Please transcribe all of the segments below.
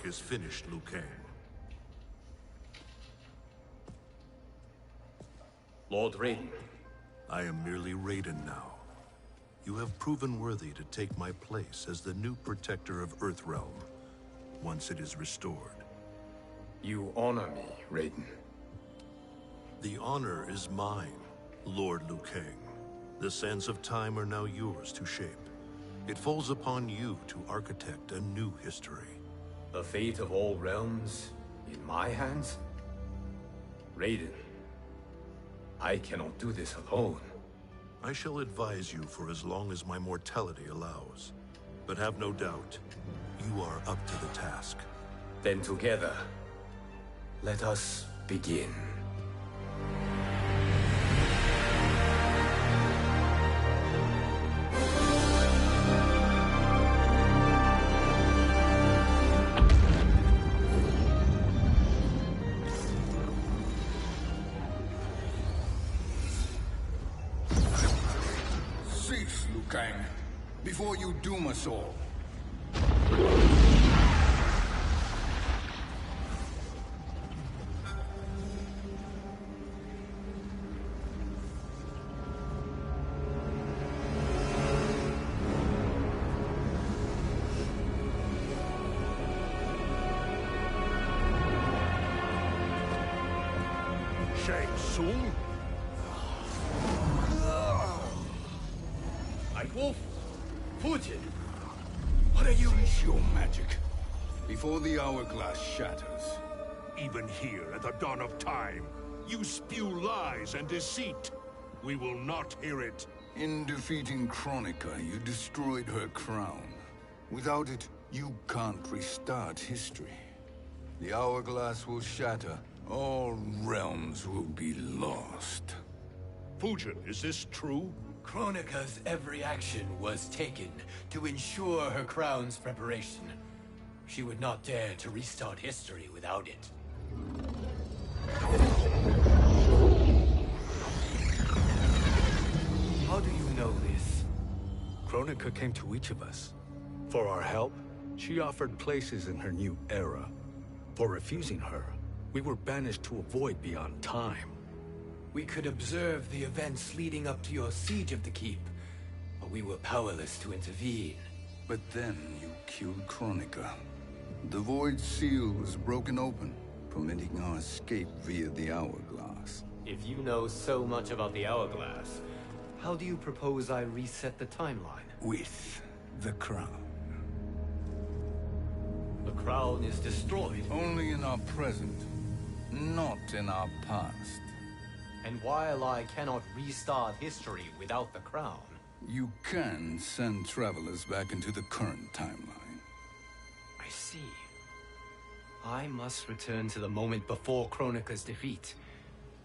work is finished, Liu Kang. Lord Raiden. I am merely Raiden now. You have proven worthy to take my place as the new protector of Earthrealm, once it is restored. You honor me, Raiden. The honor is mine, Lord Liu Kang. The sands of time are now yours to shape. It falls upon you to architect a new history. The fate of all realms in my hands? Raiden, I cannot do this alone. I shall advise you for as long as my mortality allows. But have no doubt, you are up to the task. Then together, let us begin. Cease, Liu Kang, before you doom us all. Shang Tsung? Wolf, Fujin, what are you? Cease your magic, before the hourglass shatters. Even here at the dawn of time, you spew lies and deceit. We will not hear it. In defeating Kronika, you destroyed her crown. Without it, you can't restart history. The hourglass will shatter. All realms will be lost. Fujin, is this true? Kronika's every action was taken to ensure her crown's preparation. She would not dare to restart history without it. How do you know this? Kronika came to each of us. For our help, she offered places in her new era. For refusing her, we were banished to a void beyond time. We could observe the events leading up to your siege of the keep, but we were powerless to intervene. But then you killed Kronika. The Void Seal was broken open, permitting our escape via the hourglass. If you know so much about the hourglass, how do you propose I reset the timeline? With the crown. The crown is destroyed. Only in our present, not in our past. And while I cannot restart history without the crown... You can send travelers back into the current timeline. I see. I must return to the moment before Kronika's defeat.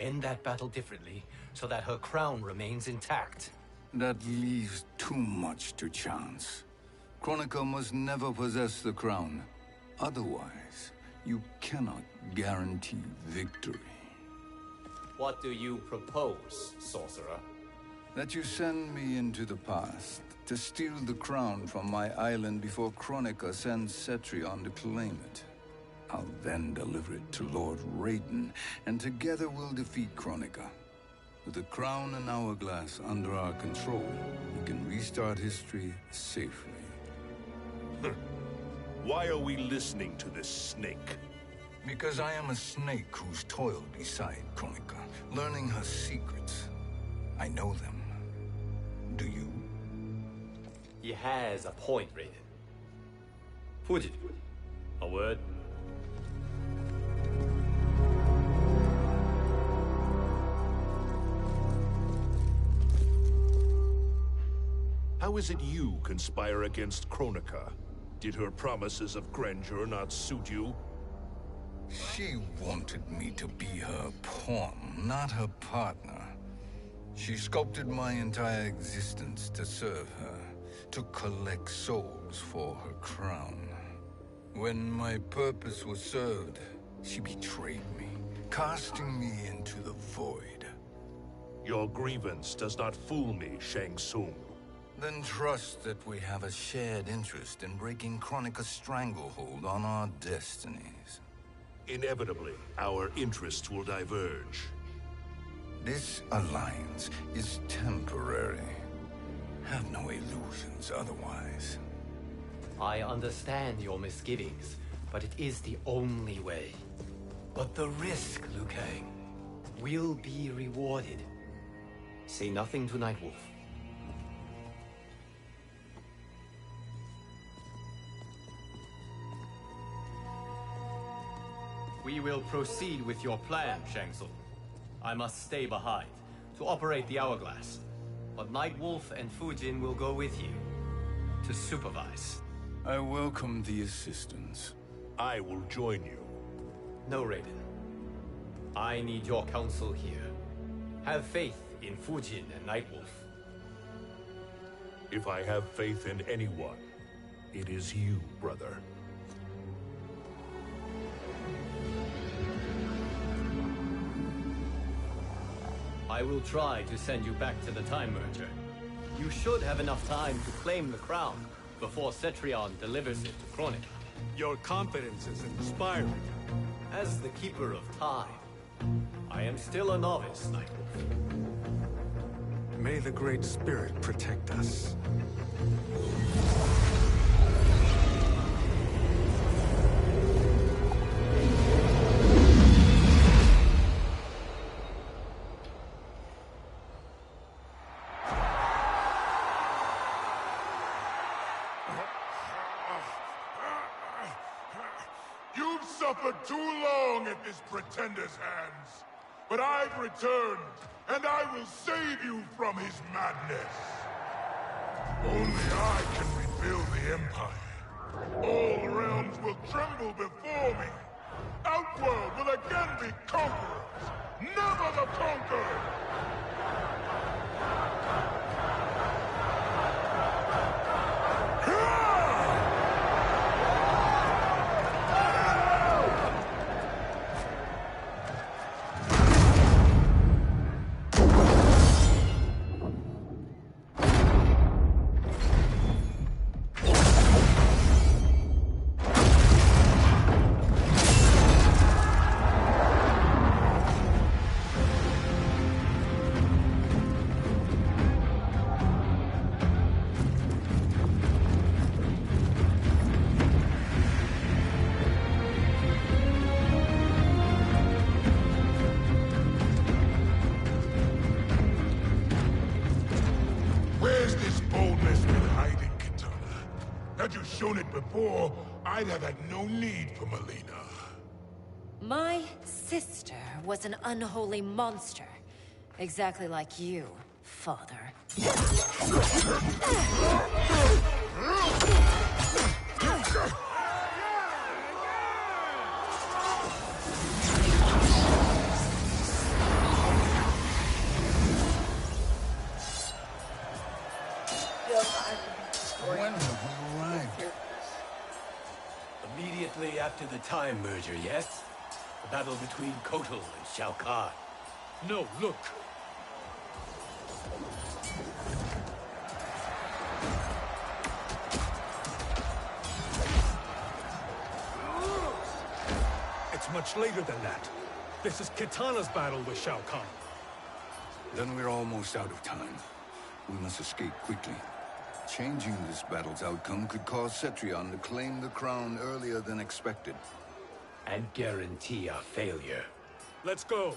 End that battle differently, so that her crown remains intact. That leaves too much to chance. Kronika must never possess the crown. Otherwise, you cannot guarantee victory. What do you propose, sorcerer? That you send me into the past to steal the crown from my island before Kronika sends Cetrion to claim it. I'll then deliver it to Lord Raiden, and together we'll defeat Kronika. With the crown and hourglass under our control, we can restart history safely. Why are we listening to this snake? Because I am a snake who's toiled beside Kronika, learning her secrets. I know them. Do you? He has a point, Raiden. Fujin, a word? How is it you conspire against Kronika? Did her promises of grandeur not suit you? She wanted me to be her pawn, not her partner. She sculpted my entire existence to serve her, to collect souls for her crown. When my purpose was served, she betrayed me, casting me into the void. Your grievance does not fool me, Shang Tsung. Then trust that we have a shared interest in breaking Kronika's stranglehold on our destinies. Inevitably, our interests will diverge. This alliance is temporary. Have no illusions otherwise. I understand your misgivings, but it is the only way. But the risk, Liu Kang, will be rewarded. Say nothing to Nightwolf. We will proceed with your plan, Shang Tsung. I must stay behind to operate the Hourglass. But Nightwolf and Fujin will go with you to supervise. I welcome the assistance. I will join you. No, Raiden. I need your counsel here. Have faith in Fujin and Nightwolf. If I have faith in anyone, it is you, brother. I will try to send you back to the Time Merger. You should have enough time to claim the crown before Cetrion delivers it to Kronika. Your confidence is inspiring. As the Keeper of Time, I am still a novice, Nightwolf. May the Great Spirit protect us. You've suffered too long at this pretender's hands. But I've returned, and I will save you from his madness. Only I can rebuild the Empire. All realms will tremble before me. Outworld will again be conquerors, never the conquered! Had you shown it before, I'd have had no need for Melina. My sister was an unholy monster. Exactly like you, father. When have we arrived? Immediately after the Time Merger, yes? The battle between Kotal and Shao Kahn. No, look. It's much later than that. This is Kitana's battle with Shao Kahn. Then we're almost out of time. We must escape quickly. Changing this battle's outcome could cause Cetrion to claim the crown earlier than expected. And guarantee our failure. Let's go.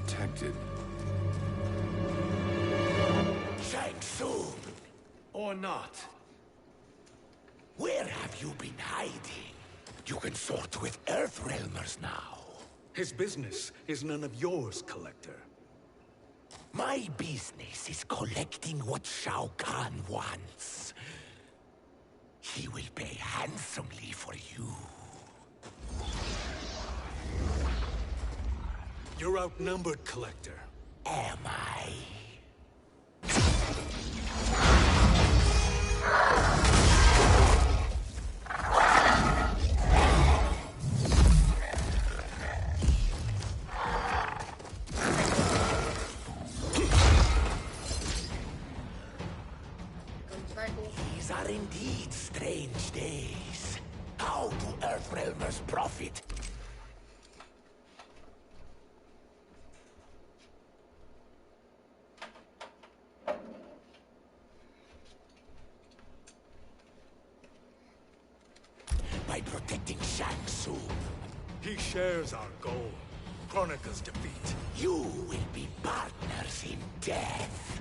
undetected. Shang Tsung, Or not. where have you been hiding? You can sort with Earthrealmers now. His business is none of yours, Collector. My business is collecting what Shao Kahn wants. He will pay handsomely for you. You're outnumbered, Collector. Am I? These are indeed strange days. How do Earthrealmers profit? By protecting Shang Tsung. He shares our goal. Kronika's defeat. You will be partners in death.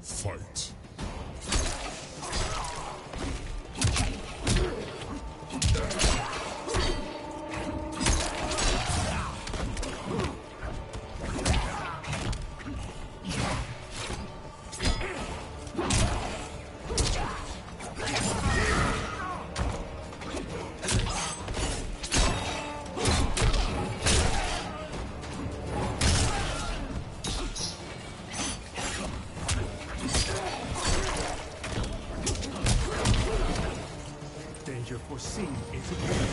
Fight. Danger foreseen is real.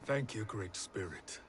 Thank you, Great Spirit.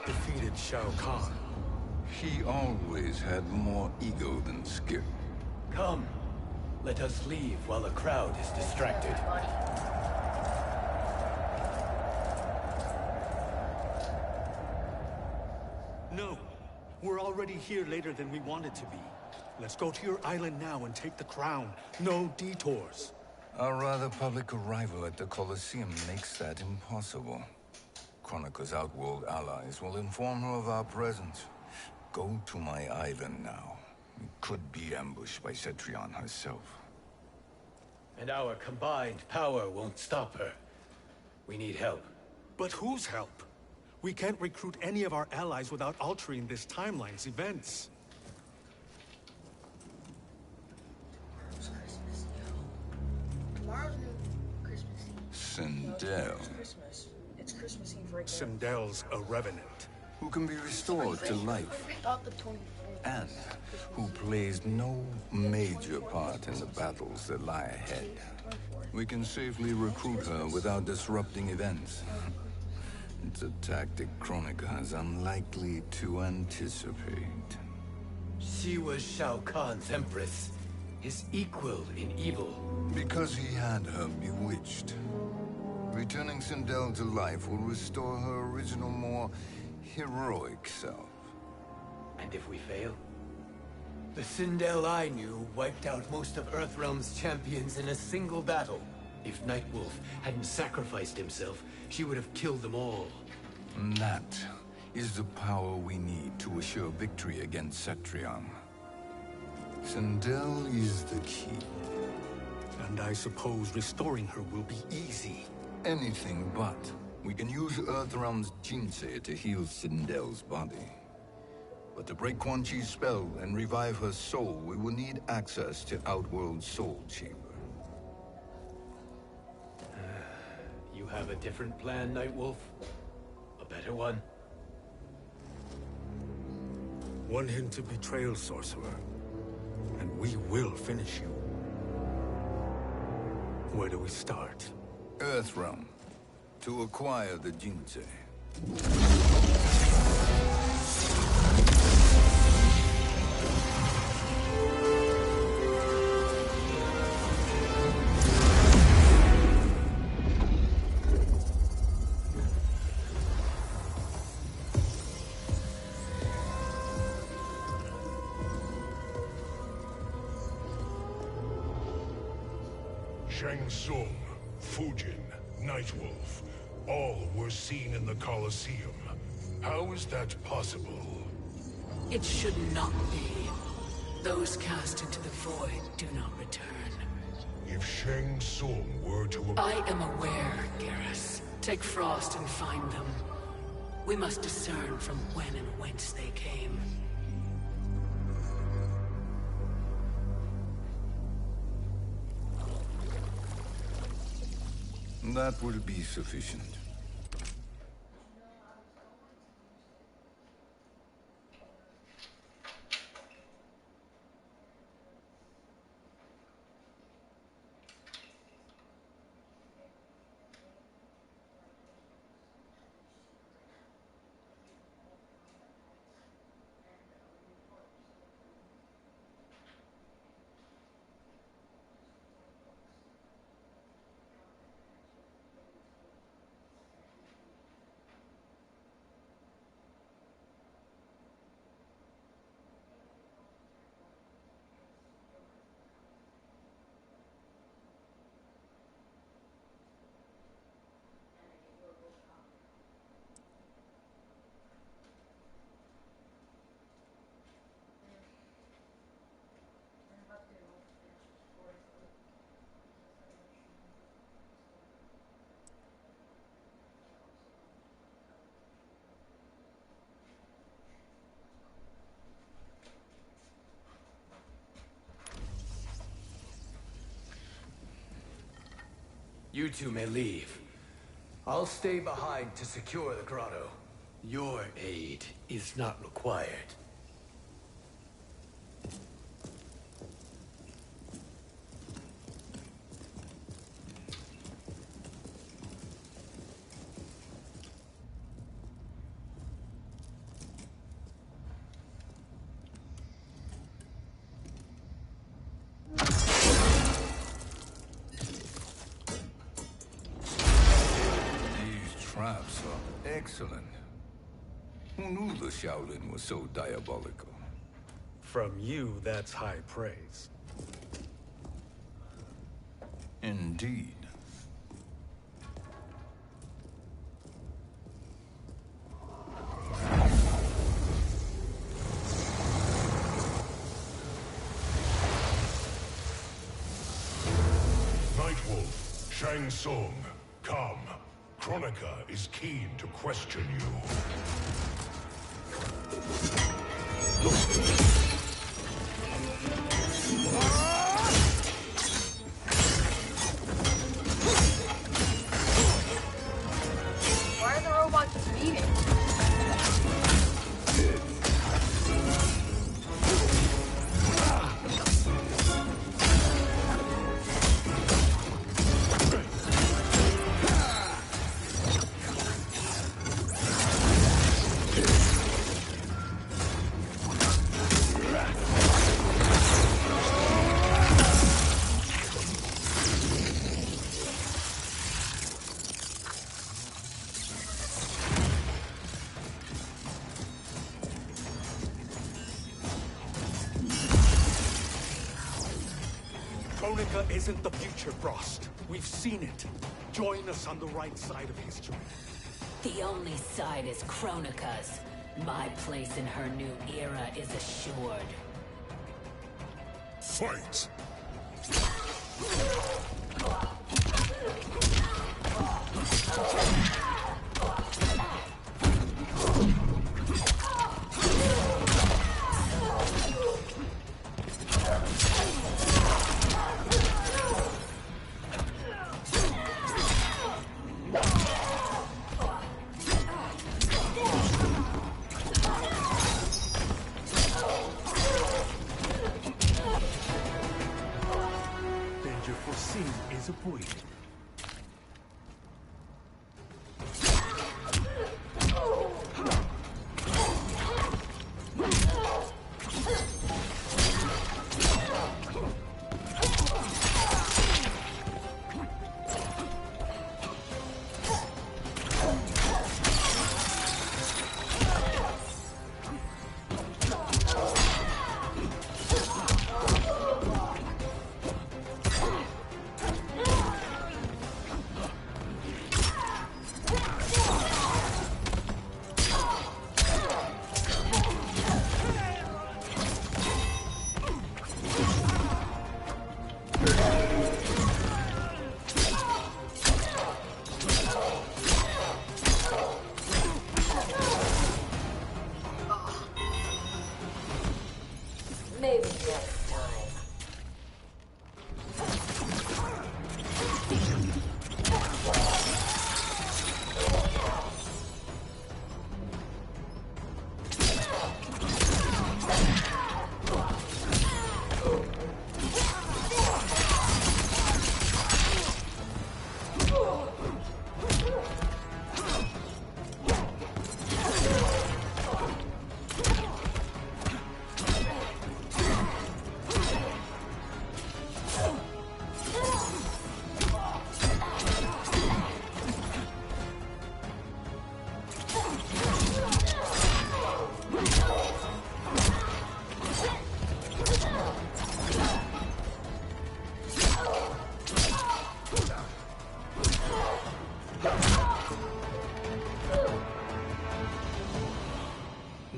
Defeated Shao Kahn. He always had more ego than skill. Come. Let us leave while the crowd is distracted. No. We're already here later than we wanted to be. Let's go to your island now and take the crown. No detours. Our rather public arrival at the Colosseum makes that impossible. Kronika's outworld allies will inform her of our presence. Go to my island now. We could be ambushed by Cetrion herself. And our combined power won't stop her. We need help. But whose help? We can't recruit any of our allies without altering this timeline's events. Tomorrow's Christmas, yo. Tomorrow's new Christmas Eve. Sindel, It's Christmas. It's Christmas Eve right now. Sindel's a revenant. who can be restored to life, About the 24th. and who plays no major part in the battles that lie ahead. We can safely recruit her without disrupting events. It's a tactic Kronika is unlikely to anticipate. She was Shao Kahn's empress, his equal in evil. Because he had her bewitched. Returning Sindel to life will restore her original, more heroic self. And if we fail? The Sindel I knew wiped out most of Earthrealm's champions in a single battle. If Nightwolf hadn't sacrificed himself, she would have killed them all. And that is the power we need to assure victory against Cetrion. Sindel is the key. And I suppose restoring her will be easy. Anything but. We can use Earthrealm's Jinsei to heal Sindel's body. But to break Quan Chi's spell and revive her soul, we will need access to Outworld's Soul Chamber. You have a different plan, Nightwolf? A better one? One hint to betrayal, Sorcerer, and we will finish you. Where do we start? Earthrealm. To acquire the Jinsei. Shang Tsung, Fujin, Nightwolf, all were seen in the Colosseum. How is that possible? It should not be. Those cast into the void do not return. If Shang Tsung were to... I am aware, Garrus. Take Frost and find them. We must discern from when and whence they came. That will be sufficient. You two may leave. I'll stay behind to secure the grotto. Your aid is not required. Traps are excellent. Who knew the Shaolin was so diabolical? From you, that's high praise. Indeed. Nightwolf, Shang Tsung, come. Kronika is keen to question you. Why are the robots just meeting? Kronika isn't the future, Frost. We've seen it. Join us on the right side of history. The only side is Kronika's. My place in her new era is assured. Fight! Danger foreseen is avoided. Maybe next time.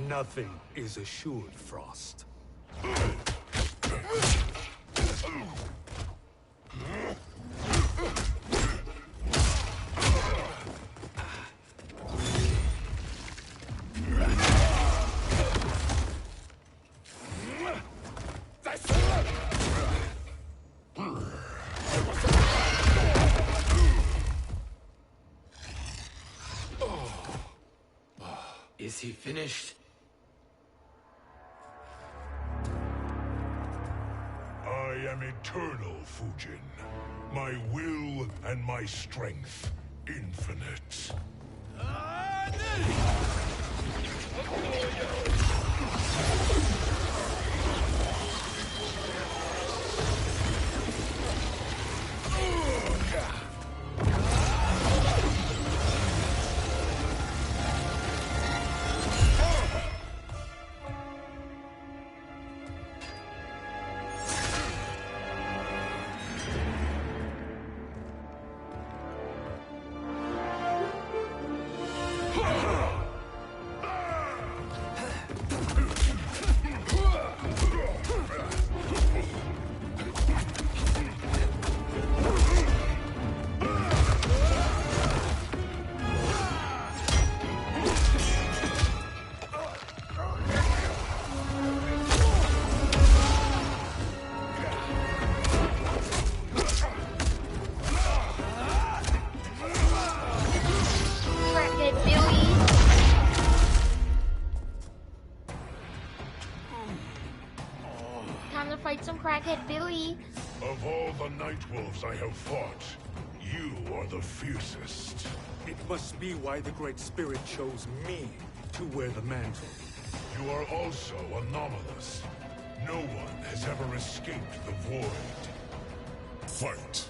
Nothing is assured, Frost. Is he finished? I am eternal, Fujin. My will and my strength, infinite. Some crackhead Billy. Of all the Night Wolves I have fought, you are the fiercest. It must be why the Great Spirit chose me to wear the mantle. You are also anomalous. No one has ever escaped the void. Fight!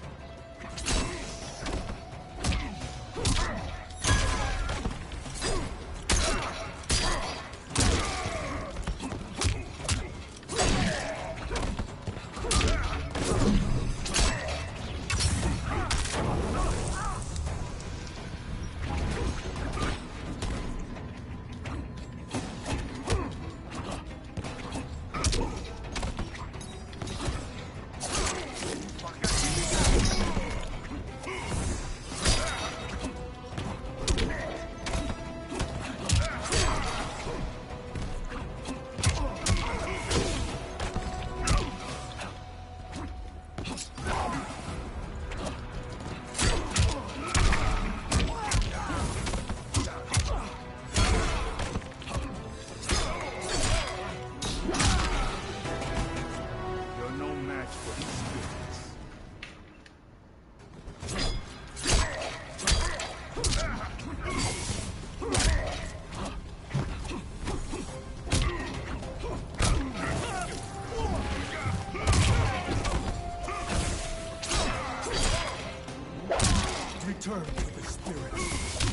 return with the spirits.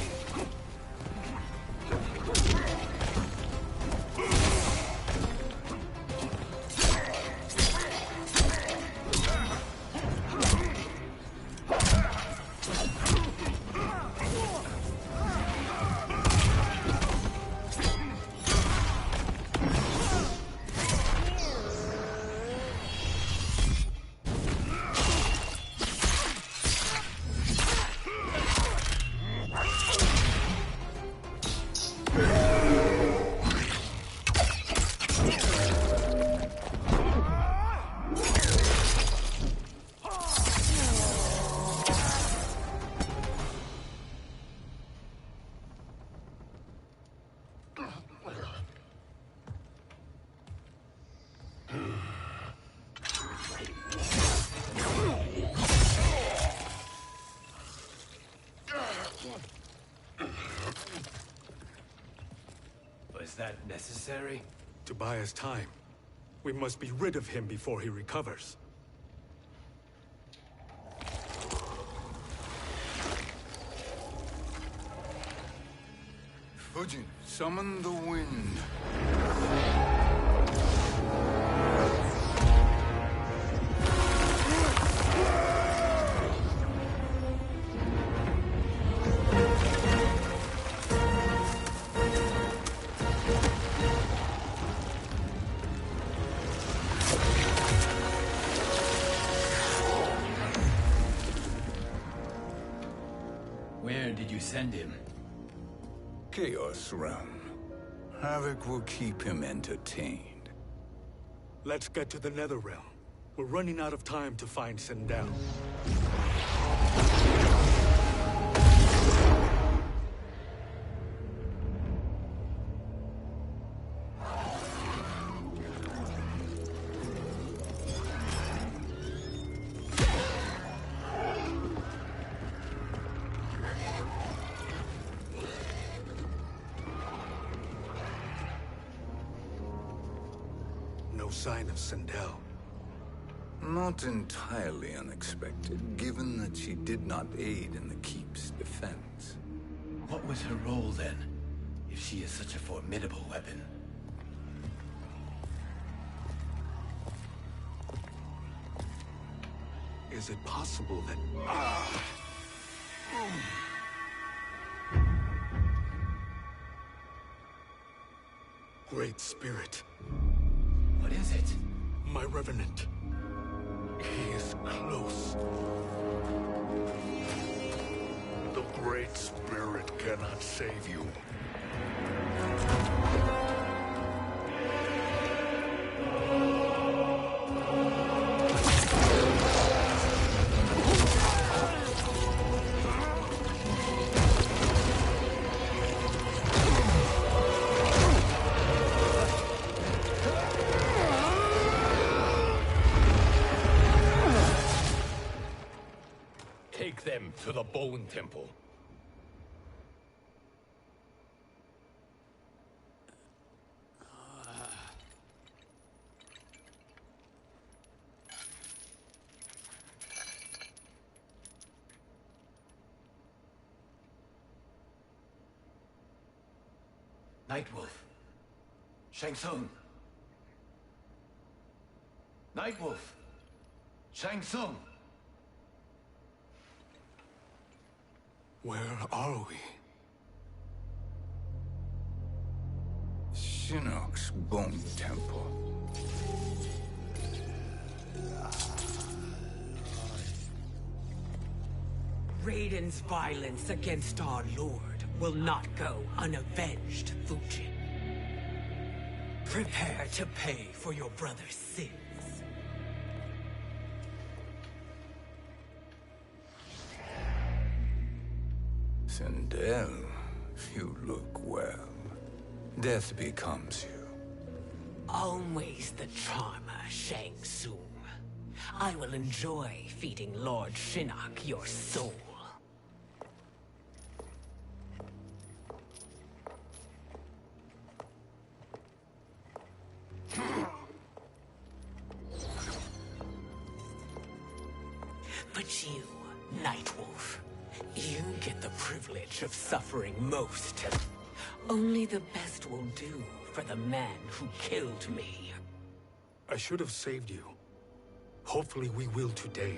Was that necessary? To buy us time. We must be rid of him before he recovers. Fujin, summon the wind. Where did you send him? Chaos Realm. Havoc will keep him entertained. Let's get to the Netherrealm. We're running out of time to find Sindel. No sign of Sindel. Not entirely unexpected, given that she did not aid in the Keep's defense. What was her role then, if she is such a formidable weapon? Is it possible that... Great Spirit. What is it? My Revenant. He is close. The Great Spirit cannot save you. Take them to the Bone Temple. Nightwolf. Shang Tsung. Nightwolf. Shang Tsung. Where are we? Shinnok's Bone Temple. Raiden's violence against our Lord will not go unavenged, Fujin. Prepare to pay for your brother's sins. Sindel, you look well. Death becomes you. Always the charmer, Shang Tsung. I will enjoy feeding Lord Shinnok your soul. But you, Nightwolf, You get the privilege of suffering most. Only the best will do for the man who killed me. I should have saved you. Hopefully we will today.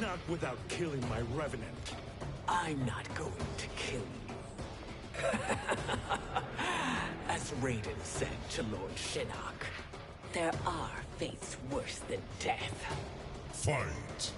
Not without killing my revenant. I'm not going to kill you. As Raiden said to Lord Shinnok, there are fates worse than death. Fight!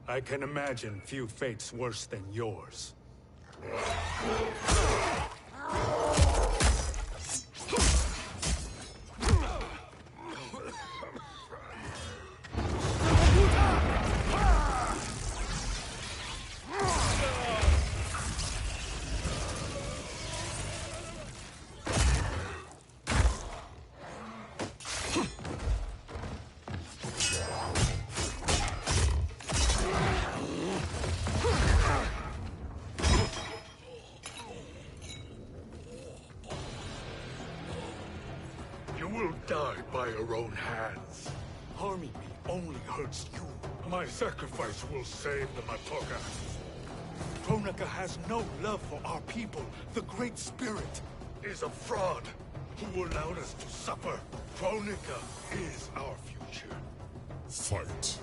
I can imagine few fates worse than yours. Die by your own hands. Harming me only hurts you. My sacrifice will save the Matoka. Kronika has no love for our people. The Great Spirit is a fraud who allowed us to suffer. Kronika is our future. Fight.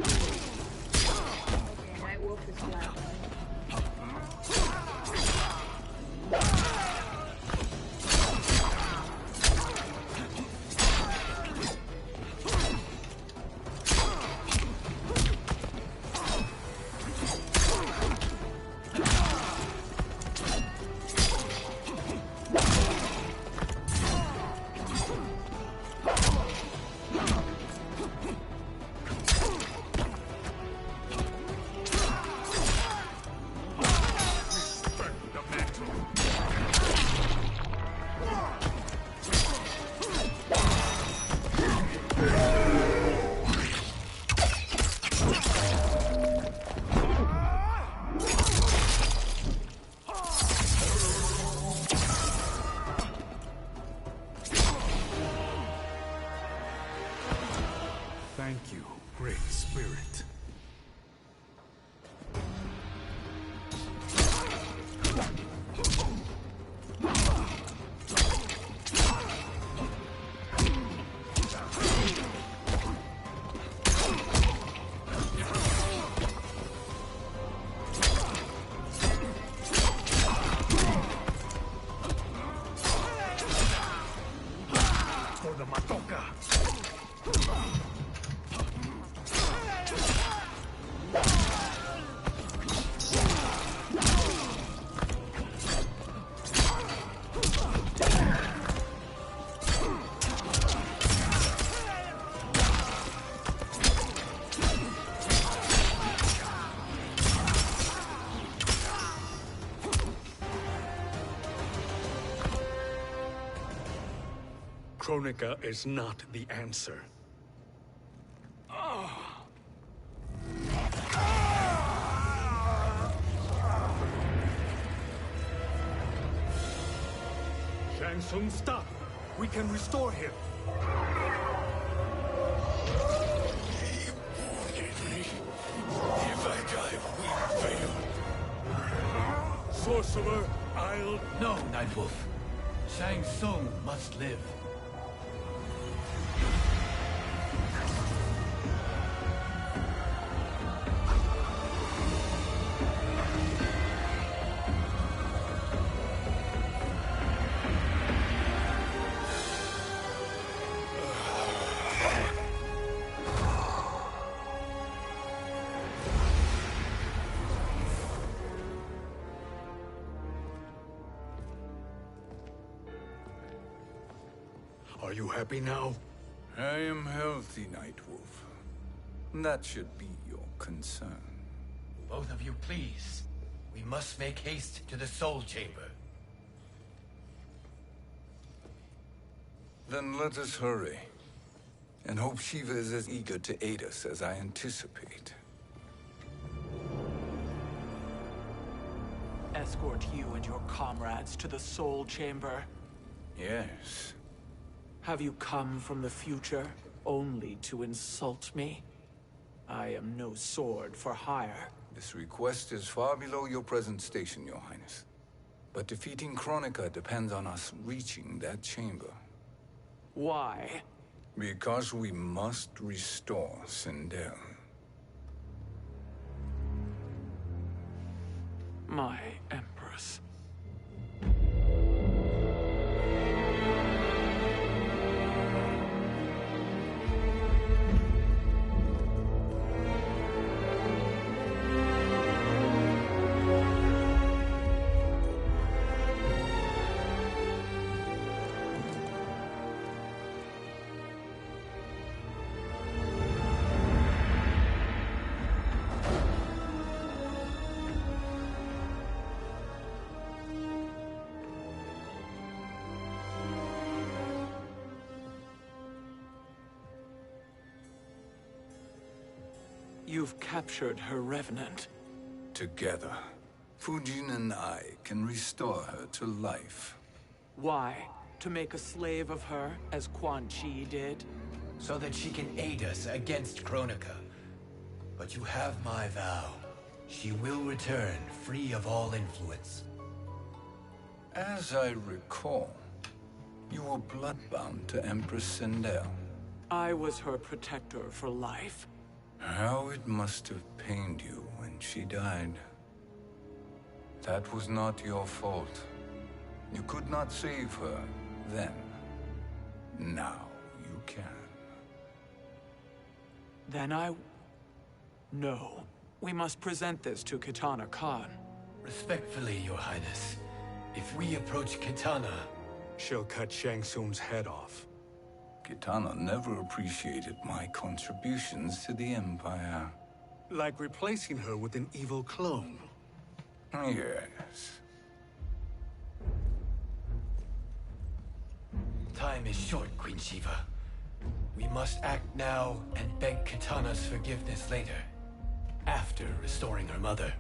Okay, Night Wolf is flat. Thank you, Great Spirit. Kronika is not the answer. Shang Tsung, stop! We can restore him! If I die, we fail. Sorcerer, I'll... No, Nightwolf. Shang Tsung must live. Are you happy now? I am healthy, Nightwolf. That should be your concern. Both of you, please. We must make haste to the Soul Chamber. Then let us hurry. And hope Shiva is as eager to aid us as I anticipate. Escort you and your comrades to the Soul Chamber. Yes. Have you come from the future only to insult me? I am no sword for hire. This request is far below your present station, Your Highness. But defeating Kronika depends on us reaching that chamber. Why? Because we must restore Sindel. My Empress. You've captured her revenant. Together, Fujin and I can restore her to life. Why? To make a slave of her, as Quan Chi did? So that she can aid us against Kronika. But you have my vow. She will return free of all influence. As I recall, you were bloodbound to Empress Sindel. I was her protector for life. How it must have pained you when she died. That was not your fault. You could not save her then. Now you can. Then No. We must present this to Kitana Khan. Respectfully, Your Highness. If we approach Kitana... She'll cut Shang Tsung's head off. Kitana never appreciated my contributions to the Empire. Like replacing her with an evil clone. Yes. Time is short, Queen Shiva. We must act now and beg Kitana's forgiveness later. After restoring her mother.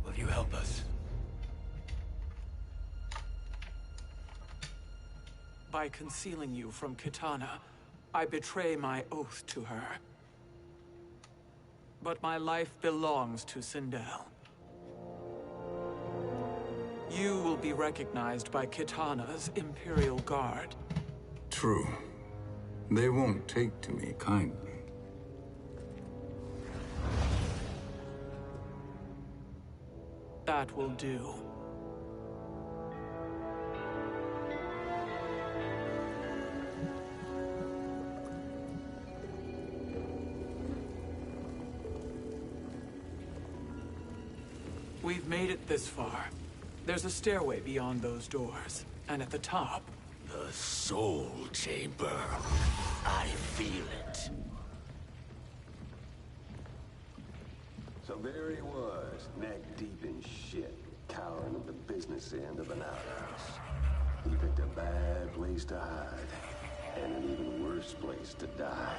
Will you help us? By concealing you from Kitana, I betray my oath to her. But my life belongs to Sindel. You will be recognized by Kitana's Imperial Guard. True. They won't take to me kindly. That will do. We've made it this far. There's a stairway beyond those doors, and at the top... The Soul Chamber. I feel it. So there he was, neck deep in shit, cowering at the business end of an outhouse. He picked a bad place to hide, and an even worse place to die.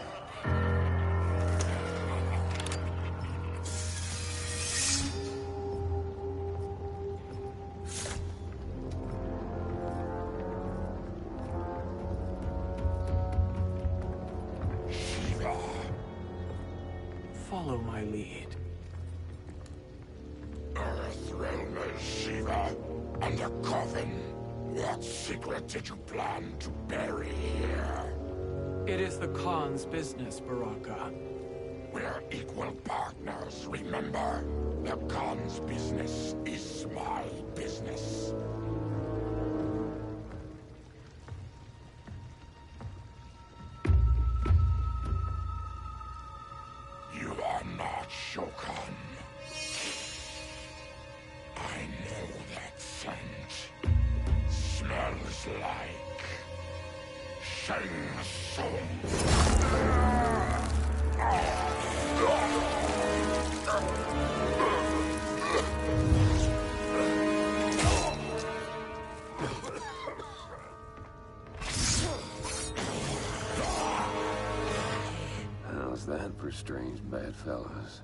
Follow my lead. Earthrealmer Shiva, and a coffin. What secret did you plan to bury here? It is the Khan's business, Baraka. We're equal partners, remember? The Khan's business is my business. You are not Shokan. I know that scent. Smells like Shang Tsung. How's that for strange bedfellows?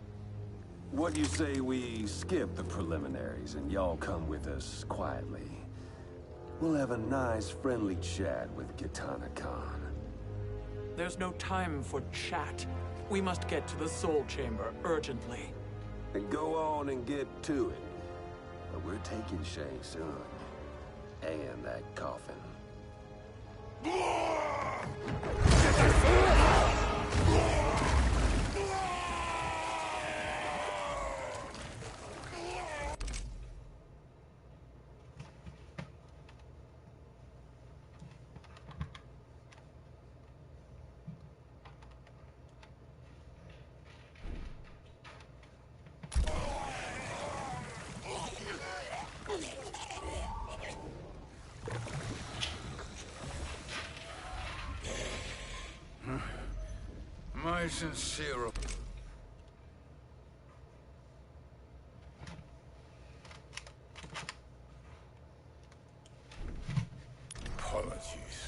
What do you say we skip the preliminaries and y'all come with us quietly? We'll have a nice, friendly chat with Kitana Khan. There's no time for chat. We must get to the Soul Chamber urgently. And go on and get to it. But we're taking Shang Tsung. And that coffin. My sincere apologies.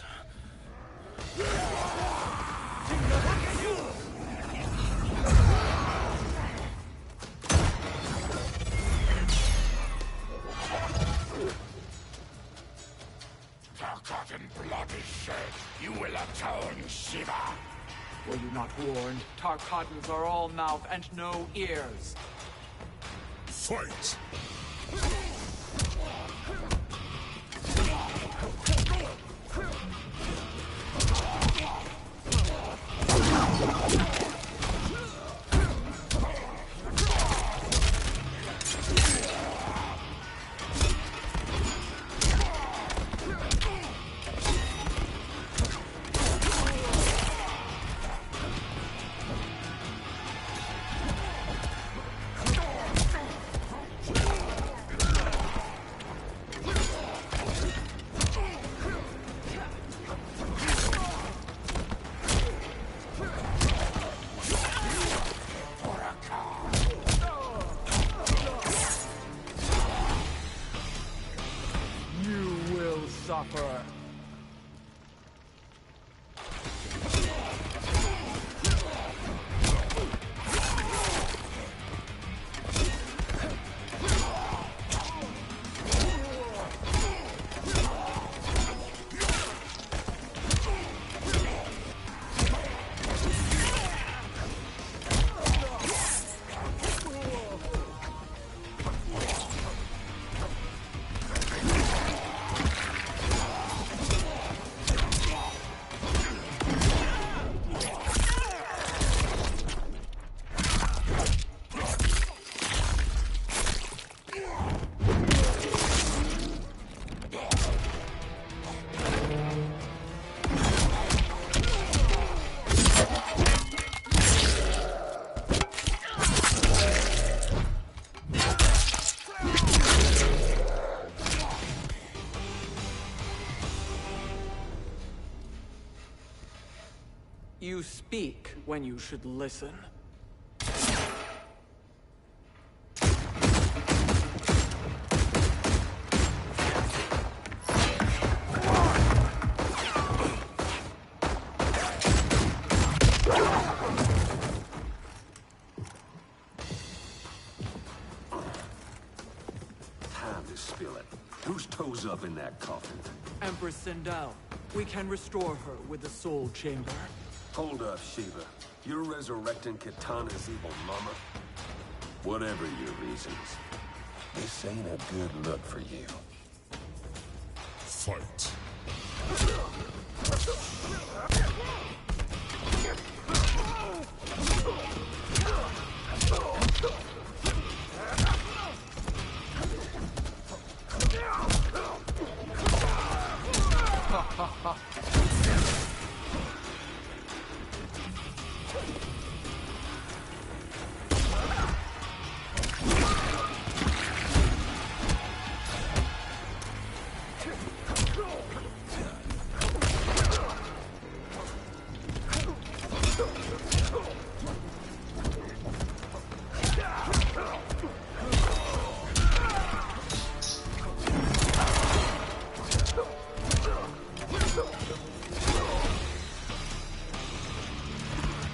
Tarkat and blood is shed. You will atone, Shiva. Were you not warned? Tarkatans are all mouth and no ears. Fight! Suffer. You speak when you should listen. feel it. Whose toes up in that coffin? Empress Sindel. We can restore her with the Soul Chamber. Hold up, Shiva. You're resurrecting Kitana's evil mama? Whatever your reasons, this ain't a good look for you. Fight.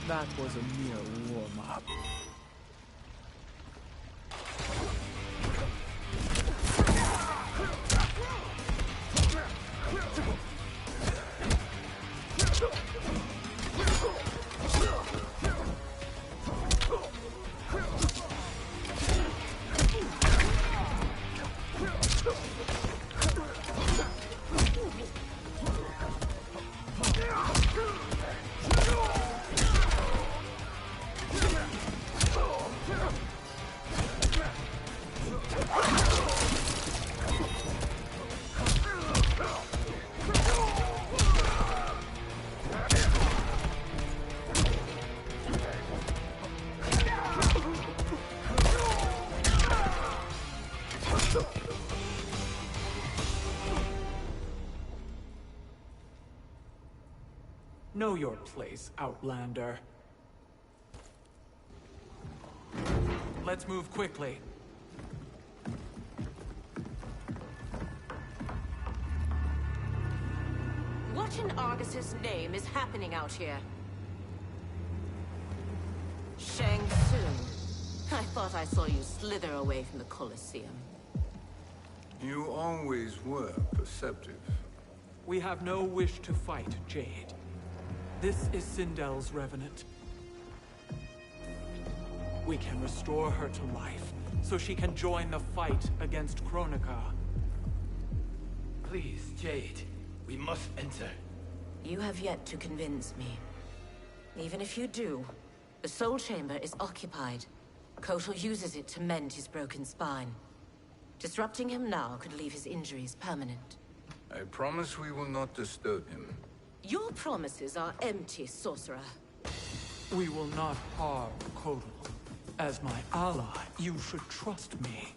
That was a mere warm-up. Know your place, Outlander. Let's move quickly. What in Argus's name is happening out here? Shang Tsung. I thought I saw you slither away from the Colosseum. You always were perceptive. We have no wish to fight, Jade. This is Sindel's Revenant. We can restore her to life, so she can join the fight against Kronika. Please, Jade. We must enter. You have yet to convince me. Even if you do, the Soul Chamber is occupied. Kotal uses it to mend his broken spine. Disrupting him now could leave his injuries permanent. I promise we will not disturb him. Your promises are empty, sorcerer. We will not harm Kotal. As my ally, you should trust me.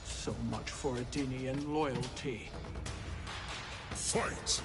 So much for Adenian loyalty. Fight!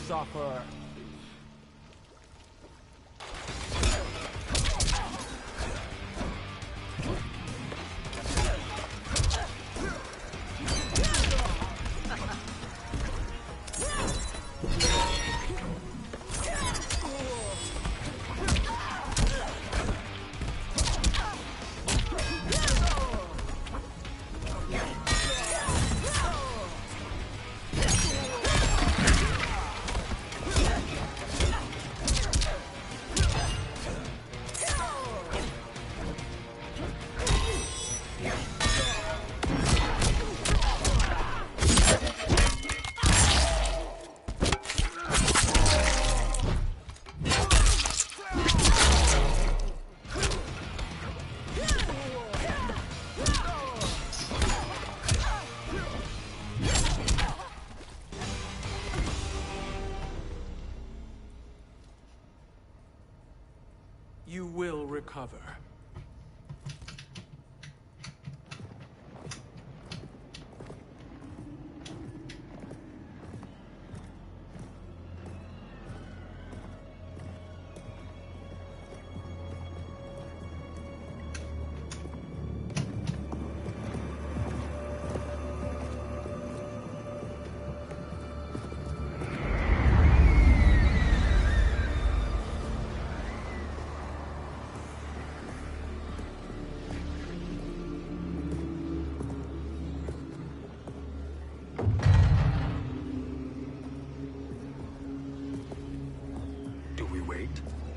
Suffer. discover.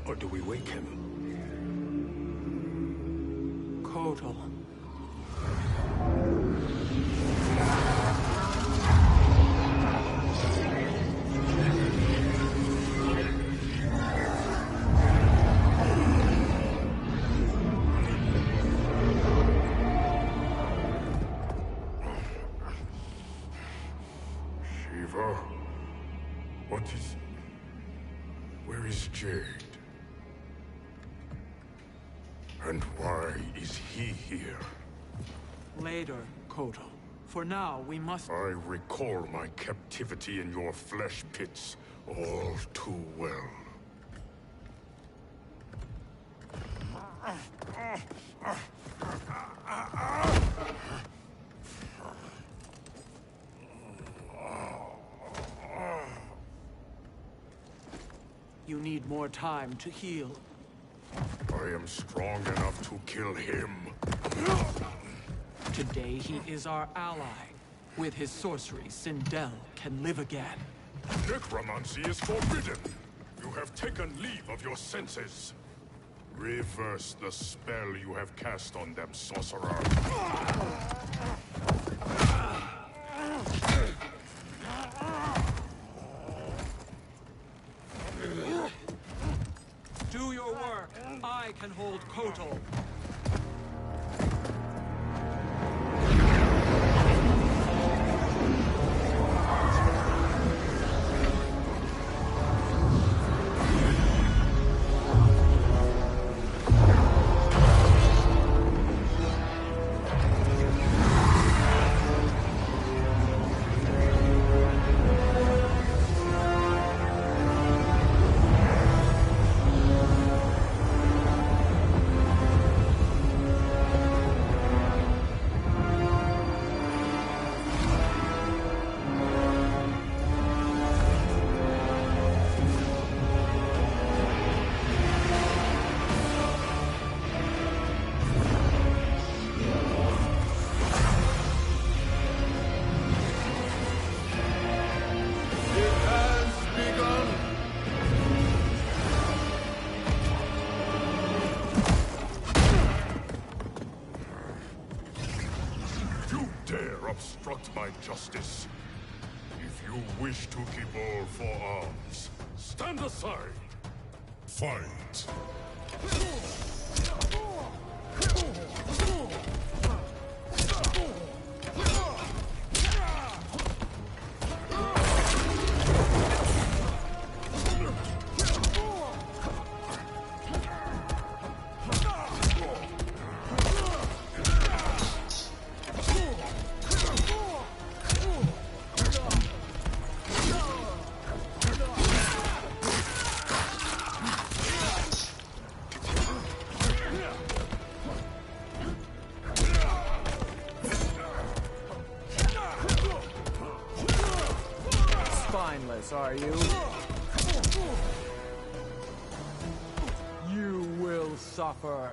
Or do we wake him? Kotal. Shiva? What is... Where is Jade? And why is he here? Later, Kotal. For now, we must... I recall my captivity in your flesh pits all too well. You need more time to heal. I am strong enough to kill him. Today he is our ally. With his sorcery, Sindel can live again. Necromancy is forbidden. You have taken leave of your senses. Reverse the spell you have cast on them, sorcerer. Do your work. I can hold Kotal. Obstruct my justice. If you wish to keep all four arms, stand aside. Fight. Are you? You will suffer.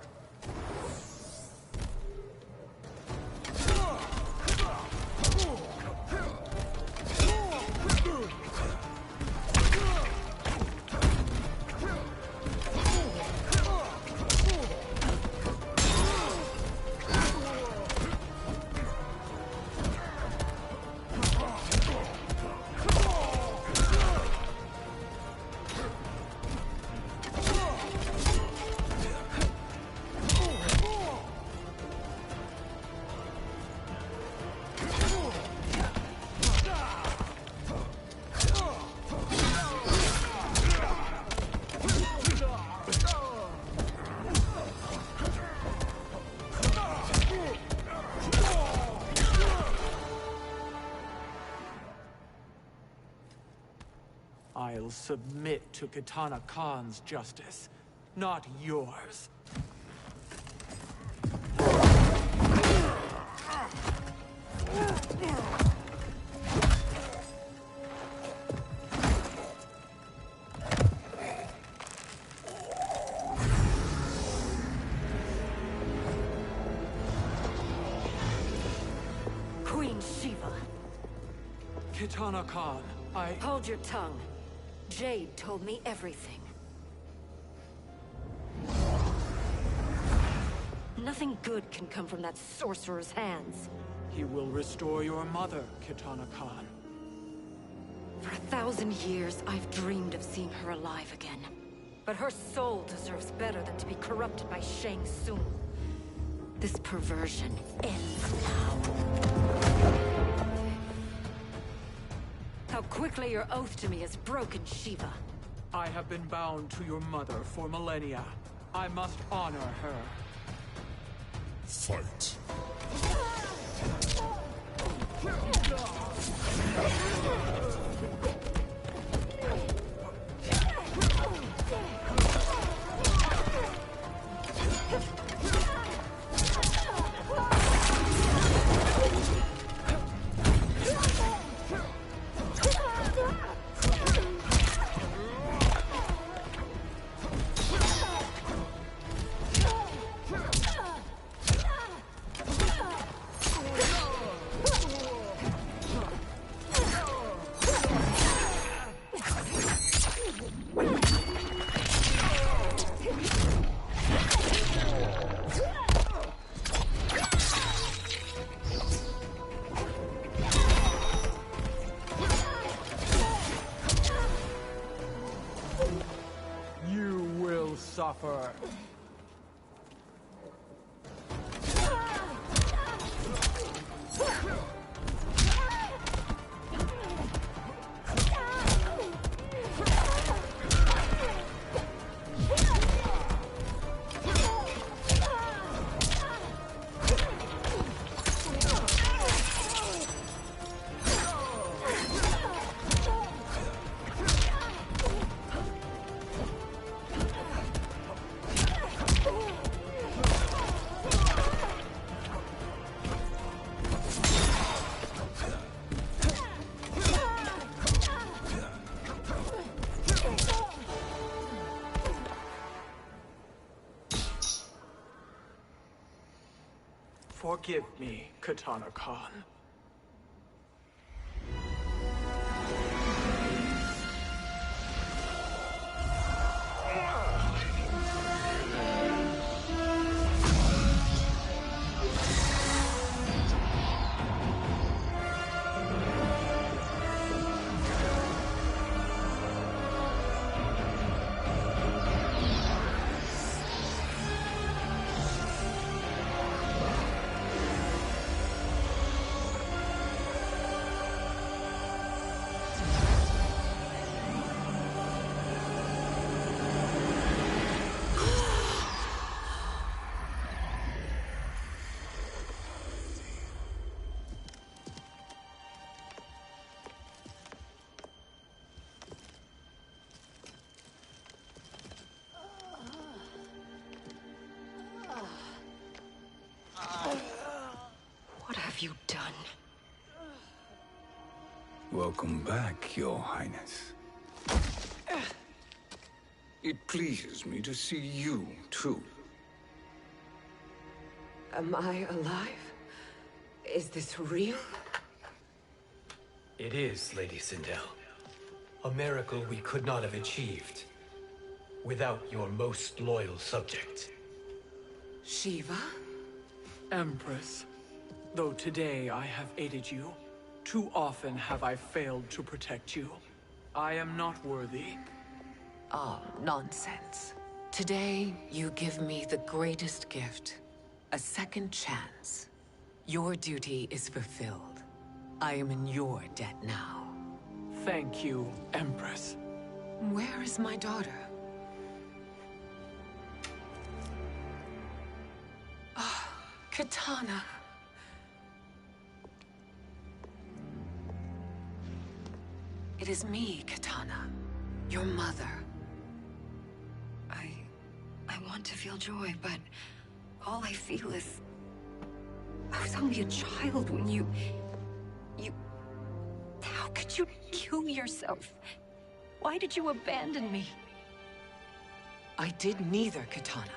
I'll submit to Kitana Khan's justice, not yours. Queen Shiva. Kitana Khan, Hold your tongue. Jade told me everything. Nothing good can come from that sorcerer's hands. He will restore your mother, Kitana Khan. For 1,000 years, I've dreamed of seeing her alive again. But her soul deserves better than to be corrupted by Shang Tsung. This perversion ends now. How quickly your oath to me has broken, Shiva. I have been bound to your mother for millennia. I must honor her. Fight. Suffer. Forgive me, Kitana Khan. What have you done? Welcome back, Your Highness. It pleases me to see you, too. Am I alive? Is this real? It is, Lady Sindel. A miracle we could not have achieved without your most loyal subject. Shiva? Empress, though today I have aided you, too often have I failed to protect you. I am not worthy. Oh, nonsense. Today, you give me the greatest gift. A second chance. Your duty is fulfilled. I am in your debt now. Thank you, Empress. Where is my daughter? Ah, Kitana. It is me, Kitana. Your mother. I want to feel joy, but all I feel is... I was only a child when you... How could you kill yourself? Why did you abandon me? I did neither, Kitana.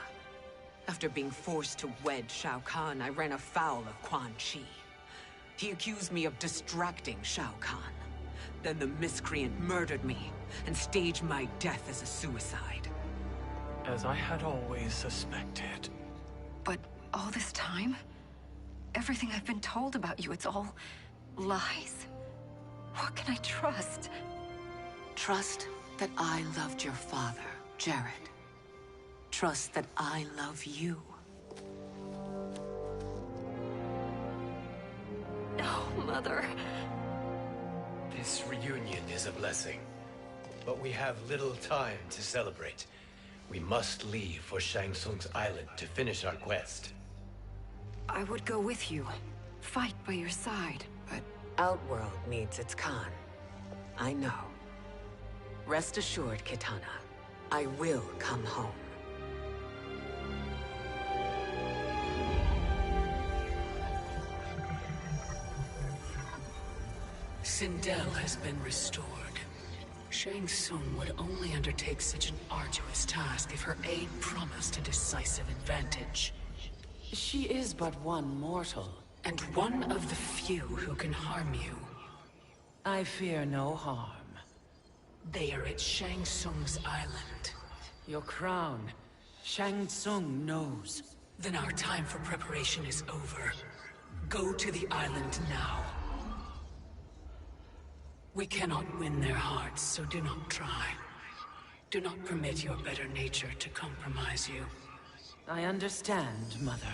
After being forced to wed Shao Kahn, I ran afoul of Quan Chi. He accused me of distracting Shao Kahn. Then the miscreant murdered me and staged my death as a suicide. As I had always suspected. But all this time? Everything I've been told about you, it's all lies? What can I trust? Trust that I loved your father, Jared. Trust that I love you. No, Mother. This reunion is a blessing, but we have little time to celebrate. We must leave for Shang Tsung's island to finish our quest. I would go with you, fight by your side, but... Outworld needs its Khan. I know. Rest assured, Kitana. I will come home. Sindel has been restored. Shang Tsung would only undertake such an arduous task if her aid promised a decisive advantage. She is but one mortal, and one of the few who can harm you. I fear no harm. They are at Shang Tsung's island. Your crown. Shang Tsung knows. Then our time for preparation is over. Go to the island now. We cannot win their hearts, so do not try. Do not permit your better nature to compromise you. I understand, Mother.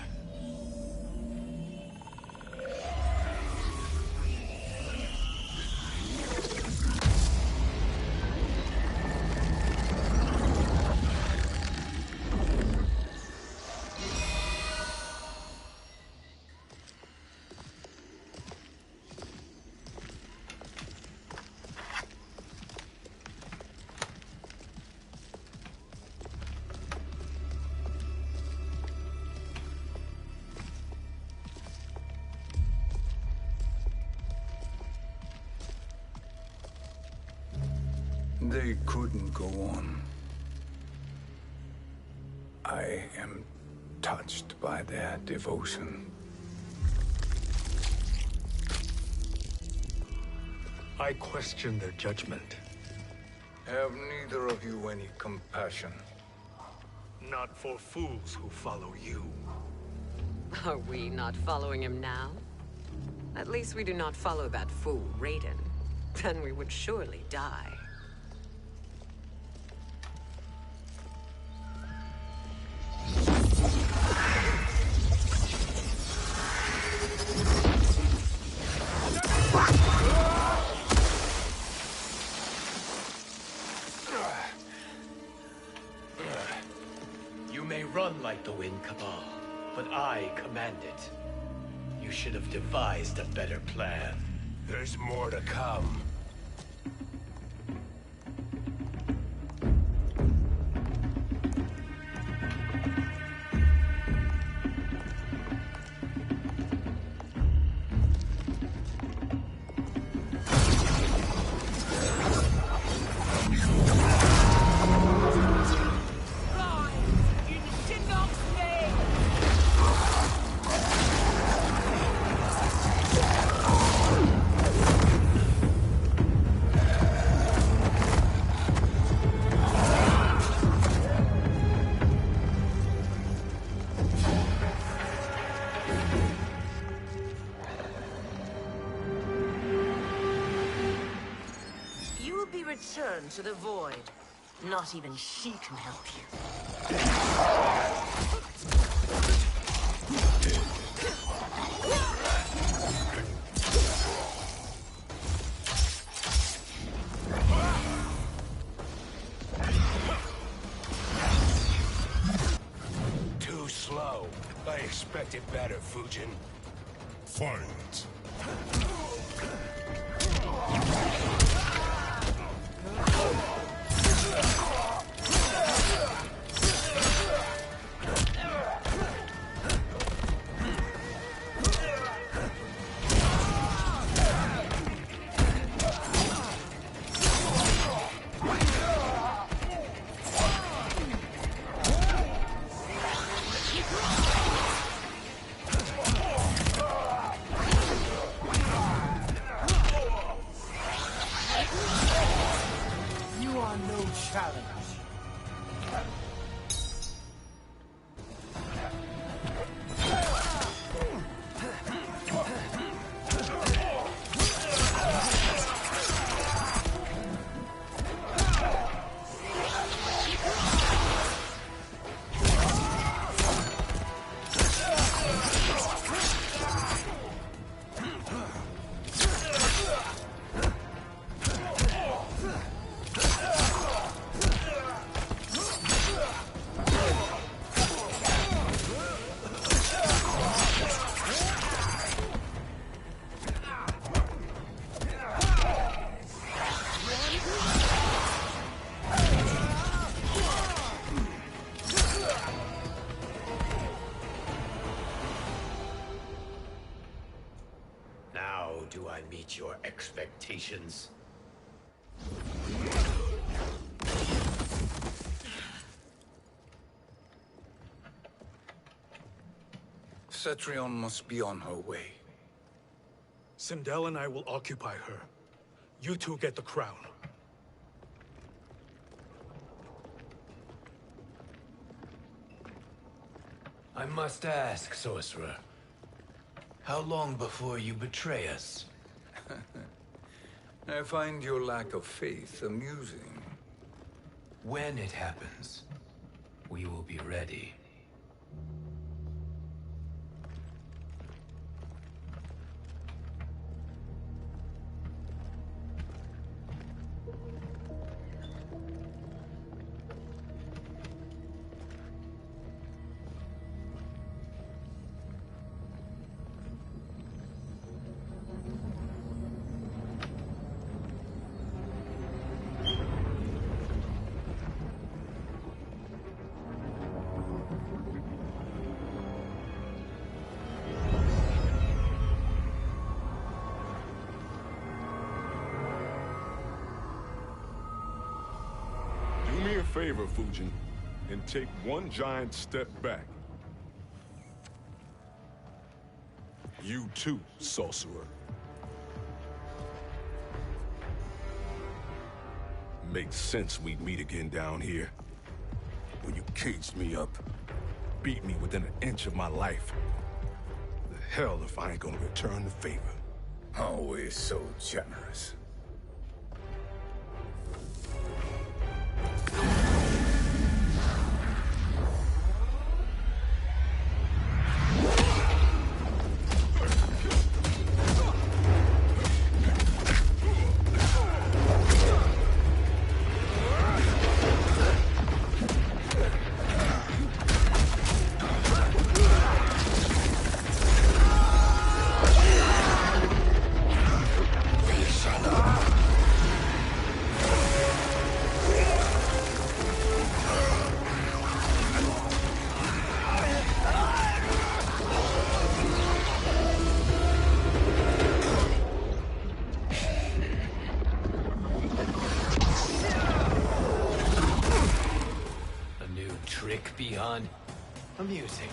They couldn't go on. I am touched by their devotion. I question their judgment. Have neither of you any compassion? Not for fools who follow you. Are we not following him now? At least we do not follow that fool, Raiden. Then we would surely die. You may run like the wind, Cabal, but I command it. You should have devised a better plan. There's more to come. Return to the void. Not even she can help you. Too slow. I expected better, Fujin. Fight. do I meet your expectations? Cetrion must be on her way. Sindel and I will occupy her. You two get the crown. I must ask, sorcerer. How long before you betray us? I find your lack of faith amusing. When it happens, we will be ready. Do me a favor, Fujin, and take one giant step back. You too, sorcerer. Makes sense we'd meet again down here. When you caged me up, beat me within an inch of my life. The hell if I ain't gonna return the favor. Always so generous. Beyond amusing,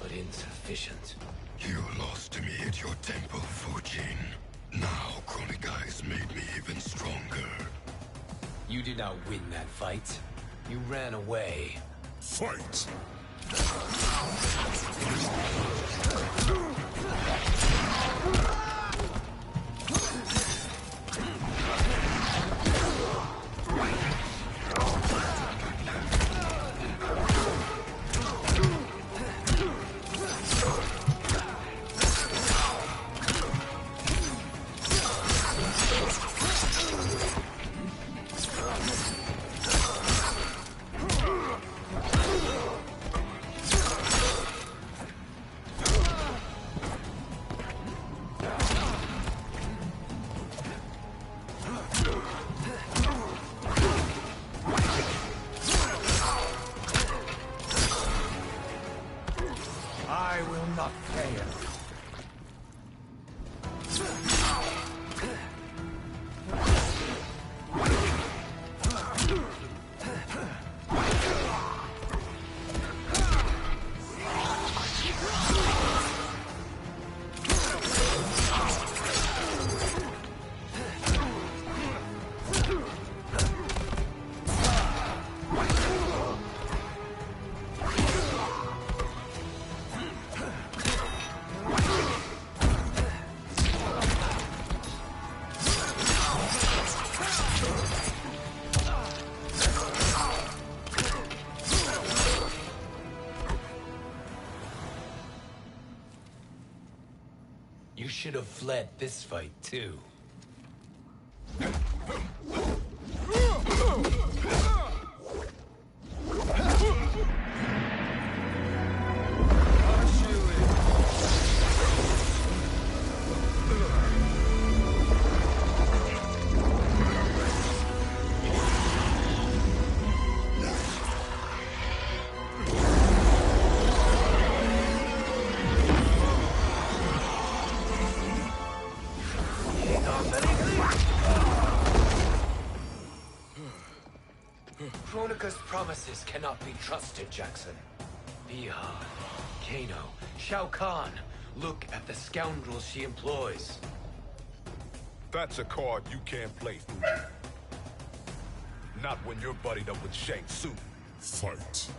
but insufficient. You lost to me at your temple, Fujin. Now Kronika has made me even stronger. You did not win that fight. You ran away. Fight! I will not fail. You should have fled this fight, too. Kronika's promises cannot be trusted, Jackson. Bihar, Kano, Shao Kahn. Look at the scoundrels she employs. That's a card you can't play, Fuji. Not when you're buddied up with Shang Tsung. Fight.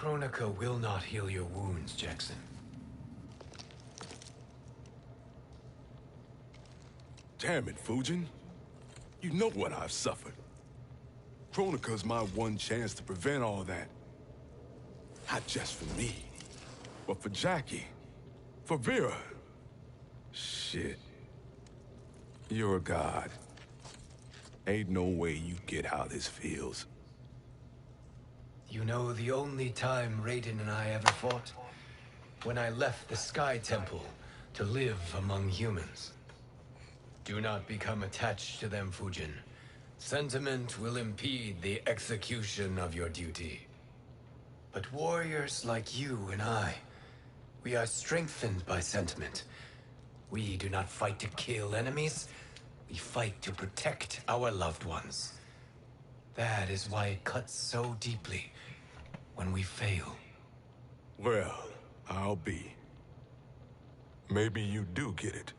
Kronika will not heal your wounds, Jackson. Damn it, Fujin. You know what I've suffered. Kronika's my one chance to prevent all that. Not just for me, but for Jackie, for Vera. Shit. You're a god. Ain't no way you get how this feels. You know the only time Raiden and I ever fought? When I left the Sky Temple to live among humans. Do not become attached to them, Fujin. Sentiment will impede the execution of your duty. But warriors like you and I, we are strengthened by sentiment. We do not fight to kill enemies. We fight to protect our loved ones. That is why it cuts so deeply when we fail. Well, I'll be. Maybe you do get it.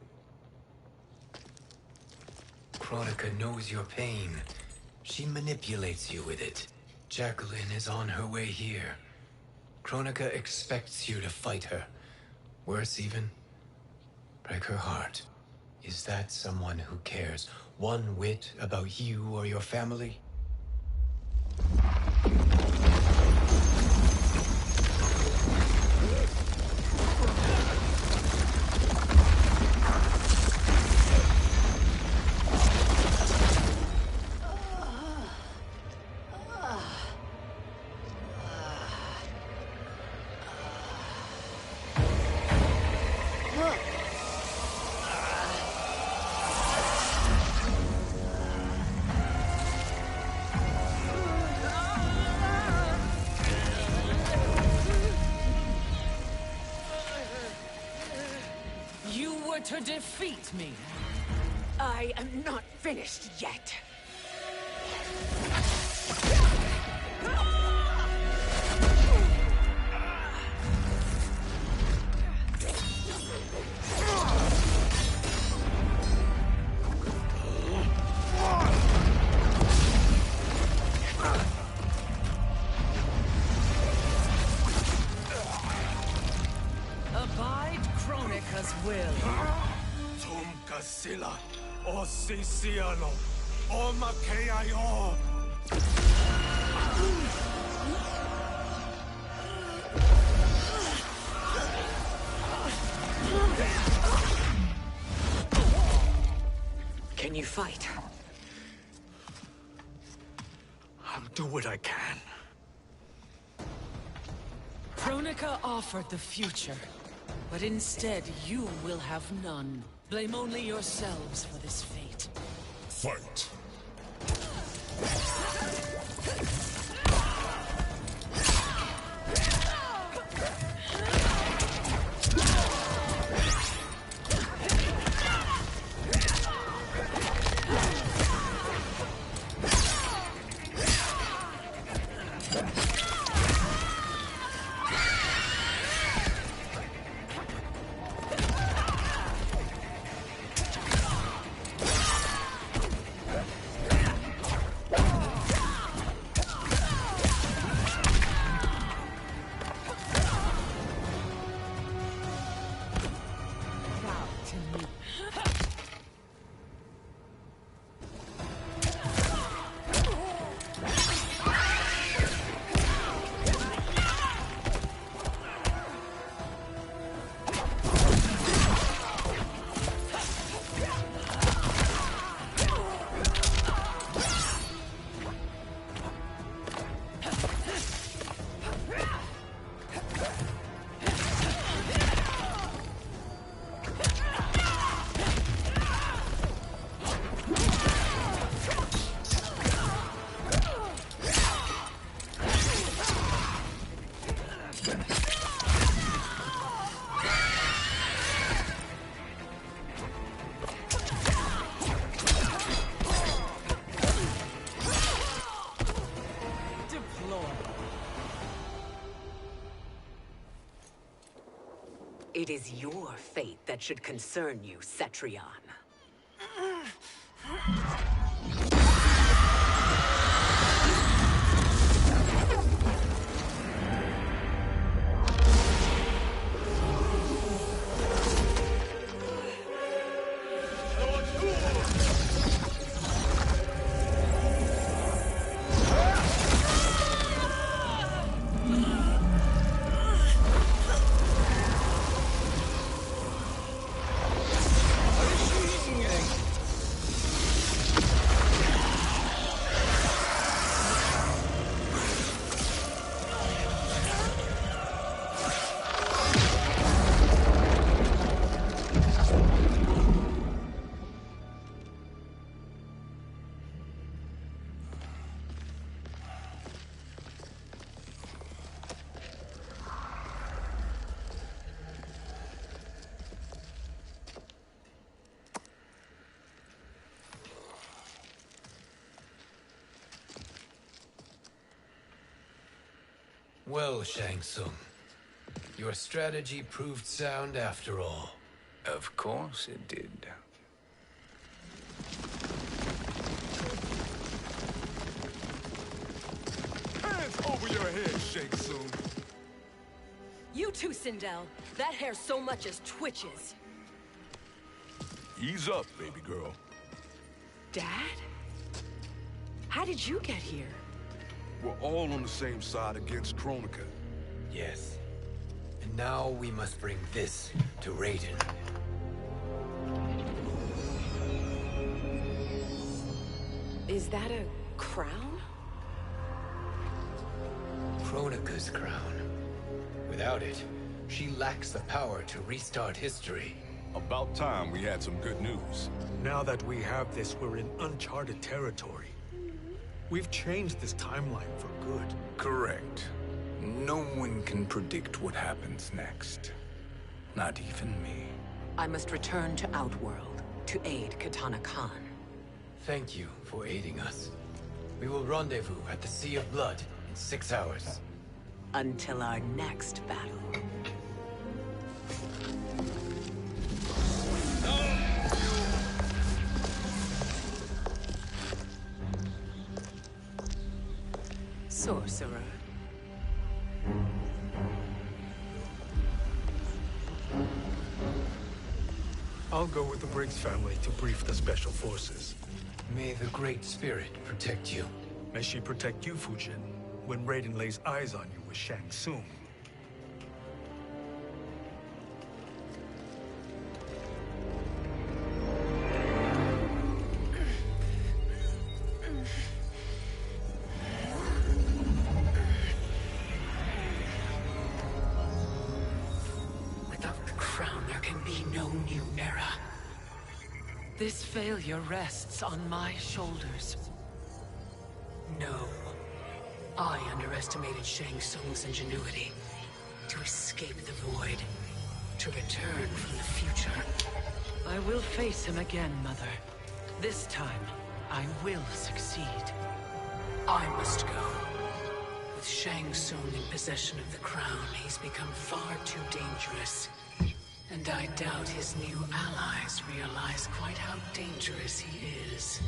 Kronika knows your pain. She manipulates you with it. Jacqueline is on her way here. Kronika expects you to fight her. Worse even, break her heart. Is that someone who cares one whit about you or your family? To defeat me. I am not finished yet. Abide Kronika's will. Kasila, o Sisiano, o Makayo. Can you fight? I'll do what I can. Kronika offered the future, but instead you will have none. Blame only yourselves for this fate. Fight. It is your fate that should concern you, Cetrion. Well, Shang Tsung, your strategy proved sound after all. Of course it did. Hands over your head, Shang Tsung. You too, Sindel. That hair so much as twitches. Ease up, baby girl. Dad? How did you get here? We're all on the same side against Kronika. Yes. And now we must bring this to Raiden. Is that a crown? Kronika's crown. Without it, she lacks the power to restart history. About time we had some good news. Now that we have this, we're in uncharted territory. We've changed this timeline for good. Correct. No one can predict what happens next. Not even me. I must return to Outworld to aid Katana Khan. Thank you for aiding us. We will rendezvous at the Sea of Blood in 6 hours. Until our next battle. Sorcerer. I'll go with the Briggs family to brief the Special Forces. May the Great Spirit protect you. May she protect you, Fujin, when Raiden lays eyes on you with Shang Tsung. Without the crown, there can be no new era. This failure rests on my shoulders. No. I underestimated Shang Tsung's ingenuity. To escape the void. To return from the future. I will face him again, Mother. This time, I will succeed. I must go. With Shang Tsung in possession of the crown, he's become far too dangerous. And I doubt his new allies realize quite how dangerous he is.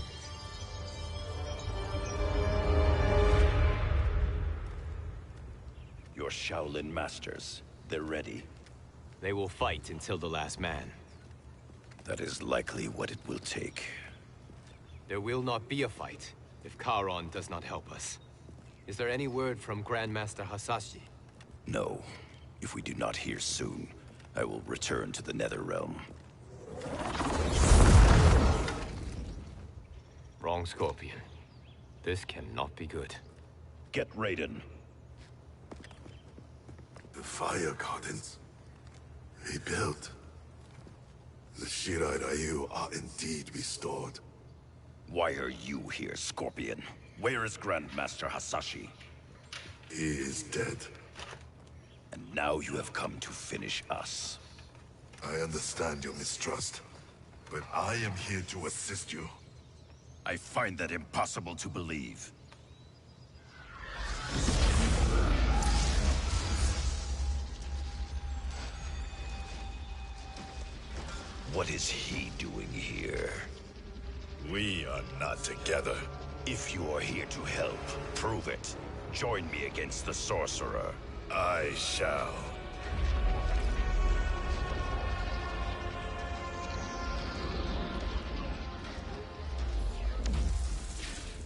Your Shaolin masters, they're ready. They will fight until the last man. That is likely what it will take. There will not be a fight if Charon does not help us. Is there any word from Grandmaster Hasashi? No. If we do not hear soon, I will return to the Netherrealm. Wrong, Scorpion. This cannot be good. Get Raiden. The Fire Gardens. Rebuilt. The Shirai Ryu are indeed restored. Why are you here, Scorpion? Where is Grandmaster Hasashi? He is dead. And now you have come to finish us. I understand your mistrust, but I am here to assist you. I find that impossible to believe. What is he doing here? We are not together. If you are here to help, prove it. Join me against the Sorcerer. I shall.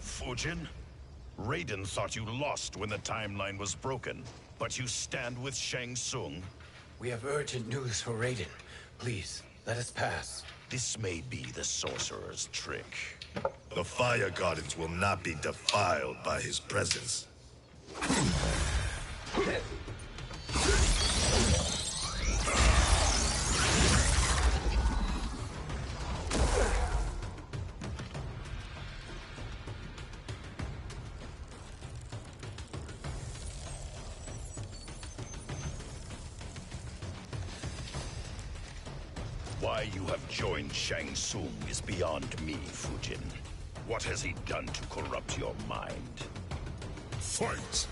Fujin? Raiden thought you lost when the timeline was broken, but you stand with Shang Tsung. We have urgent news for Raiden. Please, let us pass. This may be the Sorcerer's trick. The Fire Gardens will not be defiled by his presence. Why you have joined Shang Tsung is beyond me, Fujin. What has he done to corrupt your mind? Fight!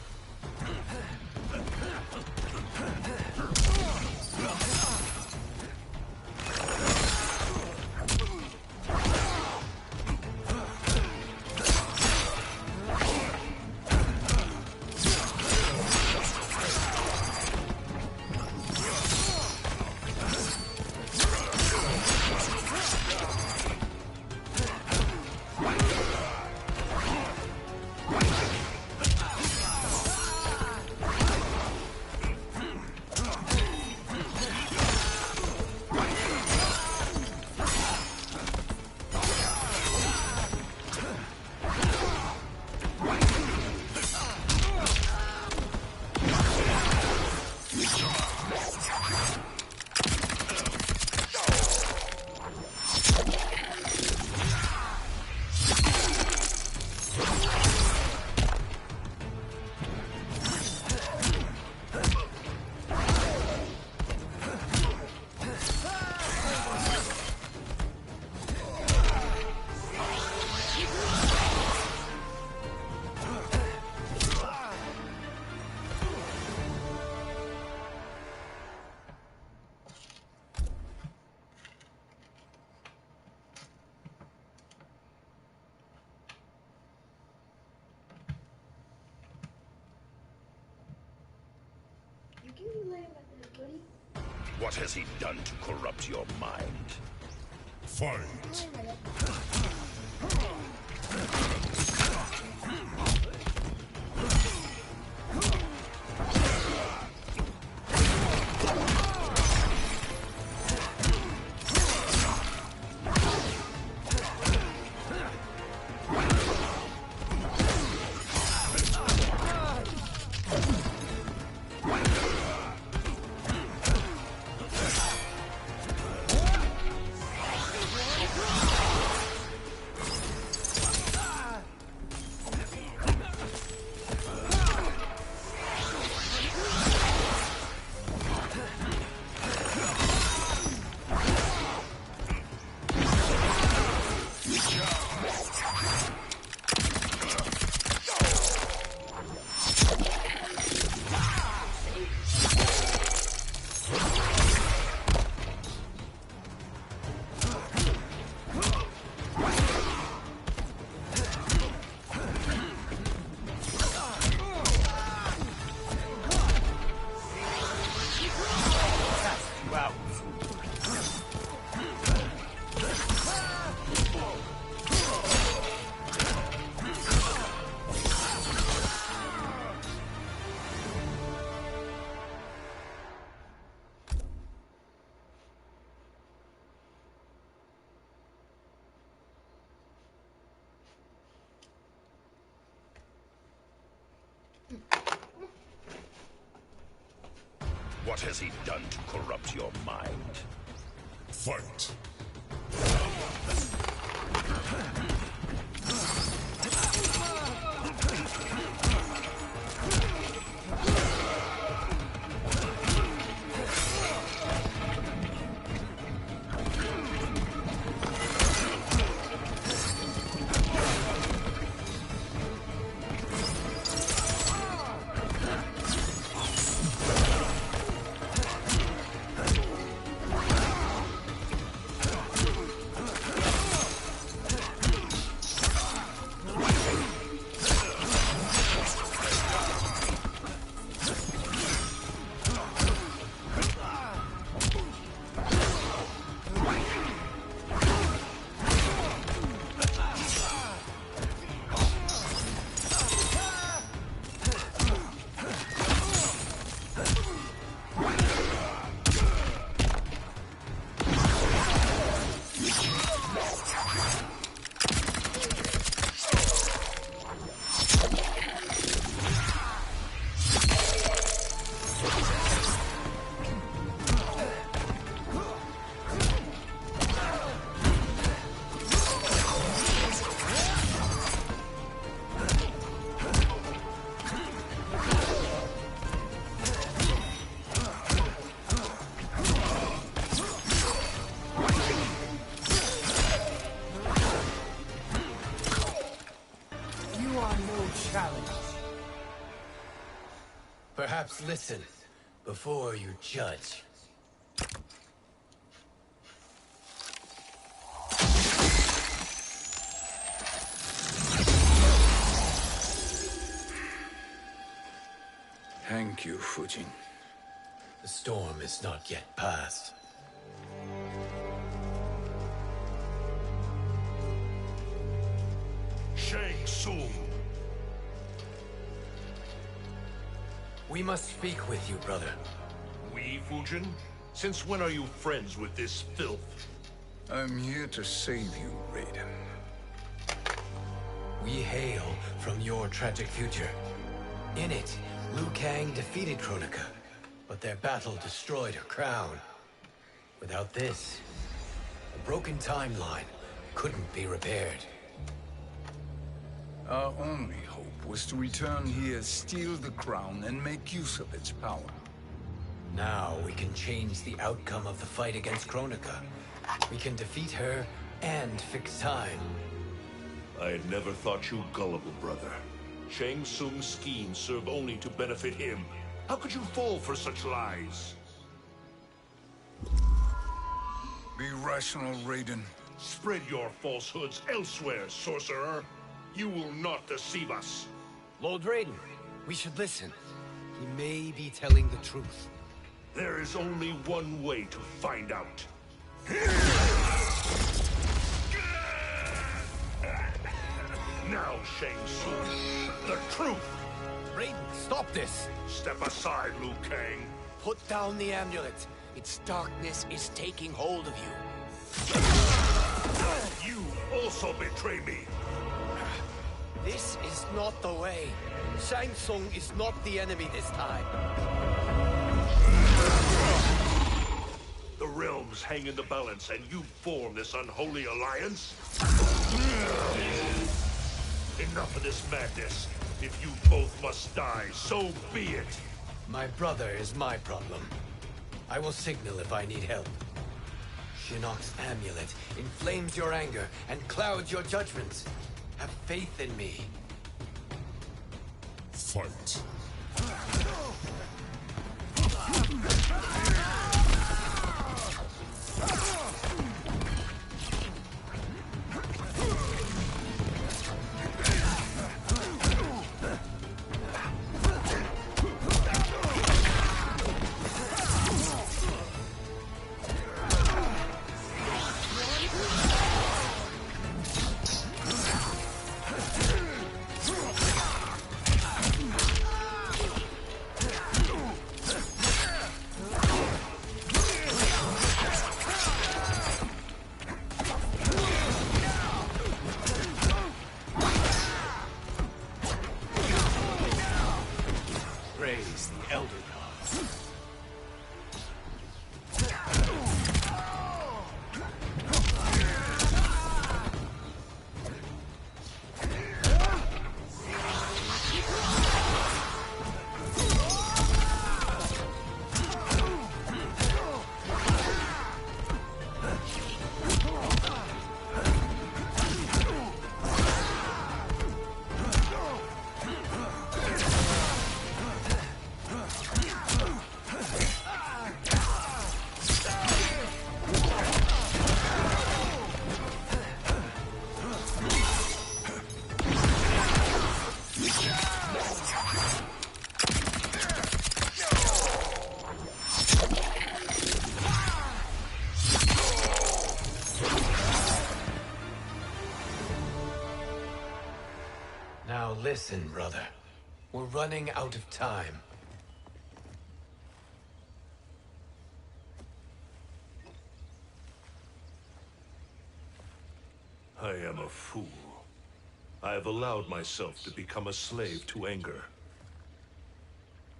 What has he done to corrupt your mind? Fight! What has he done to corrupt your mind? Fight! Perhaps listen before you judge. Thank you, Fujin. The storm is not yet past. Shang Tsung! We must speak with you, brother. We, Fujin? Since when are you friends with this filth? I'm here to save you, Raiden. We hail from your tragic future. In it, Liu Kang defeated Kronika, but their battle destroyed her crown. Without this, a broken timeline couldn't be repaired. Our only hope was to return here, steal the crown, and make use of its power. Now we can change the outcome of the fight against Kronika. We can defeat her and fix time. I had never thought you gullible, brother. Shang Tsung's schemes serve only to benefit him. How could you fall for such lies? Be rational, Raiden. Spread your falsehoods elsewhere, sorcerer. You will not deceive us. Lord Raiden, we should listen. He may be telling the truth. There is only one way to find out. Shang Tsung the truth! Raiden, stop this! Step aside, Liu Kang. Put down the amulet. Its darkness is taking hold of you. You also betray me! This is not the way. Shang Tsung is not the enemy this time. The realms hang in the balance, and you form this unholy alliance? Enough of this madness. If you both must die, so be it. My brother is my problem. I will signal if I need help. Shinnok's amulet inflames your anger and clouds your judgments. Have faith in me. Fight. Praise the Elder God. Now listen, brother. We're running out of time. I am a fool. I have allowed myself to become a slave to anger.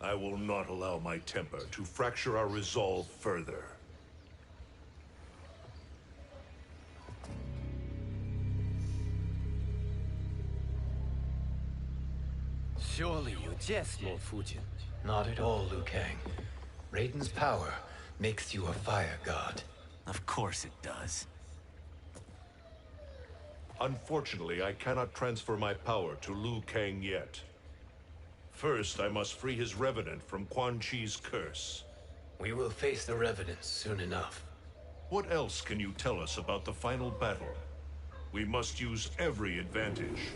I will not allow my temper to fracture our resolve further. Surely you jest, Lord Fujin. Not at all, Liu Kang. Raiden's power makes you a fire god. Of course it does. Unfortunately, I cannot transfer my power to Liu Kang yet. First, I must free his Revenant from Quan Chi's curse. We will face the Revenants soon enough. What else can you tell us about the final battle? We must use every advantage.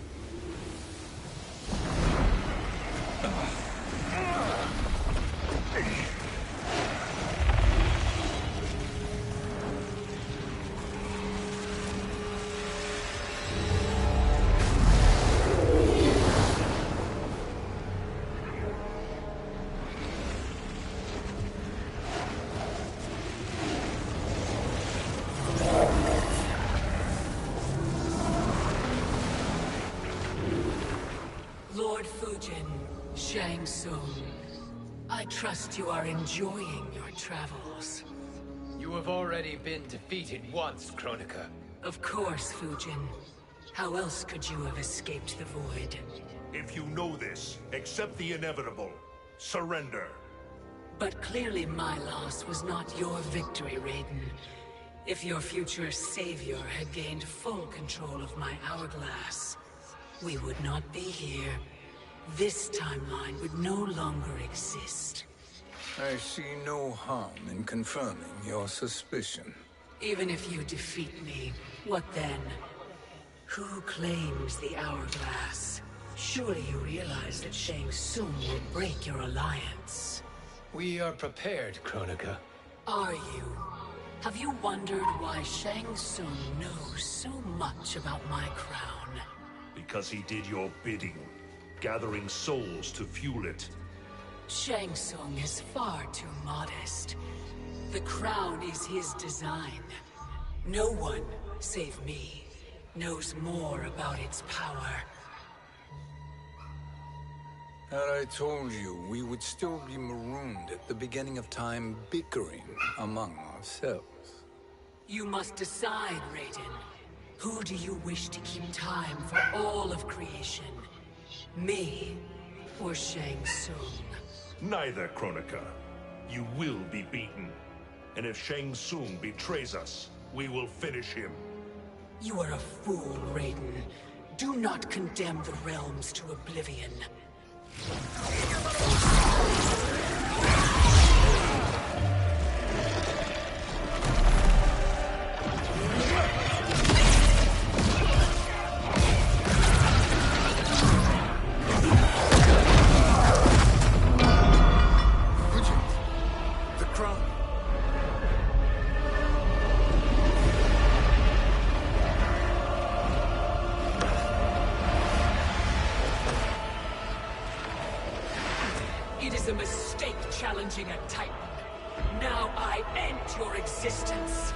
Lord Fujin, Shang Tsung, I trust you are enjoying your travels. You have already been defeated once, Kronika. Of course, Fujin. How else could you have escaped the void? If you know this, accept the inevitable. Surrender. But clearly my loss was not your victory, Raiden. If your future savior had gained full control of my hourglass, we would not be here. This timeline would no longer exist. I see no harm in confirming your suspicion. Even if you defeat me, what then? Who claims the hourglass? Surely you realize that Shang Tsung will break your alliance. We are prepared, Kronika. Are you? Have you wondered why Shang Tsung knows so much about my crown? because he did your bidding, gathering souls to fuel it. Shang Tsung is far too modest. The crown is his design. No one, save me, knows more about its power. Had I told you, we would still be marooned at the beginning of time, bickering among ourselves. You must decide, Raiden. Who do you wish to keep time for all of creation? Me or Shang Tsung? Neither, Kronika. You will be beaten. And if Shang Tsung betrays us, we will finish him. You are a fool, Raiden. Do not condemn the realms to oblivion. The crown. It is a mistake challenging a Titan. Now I end your existence.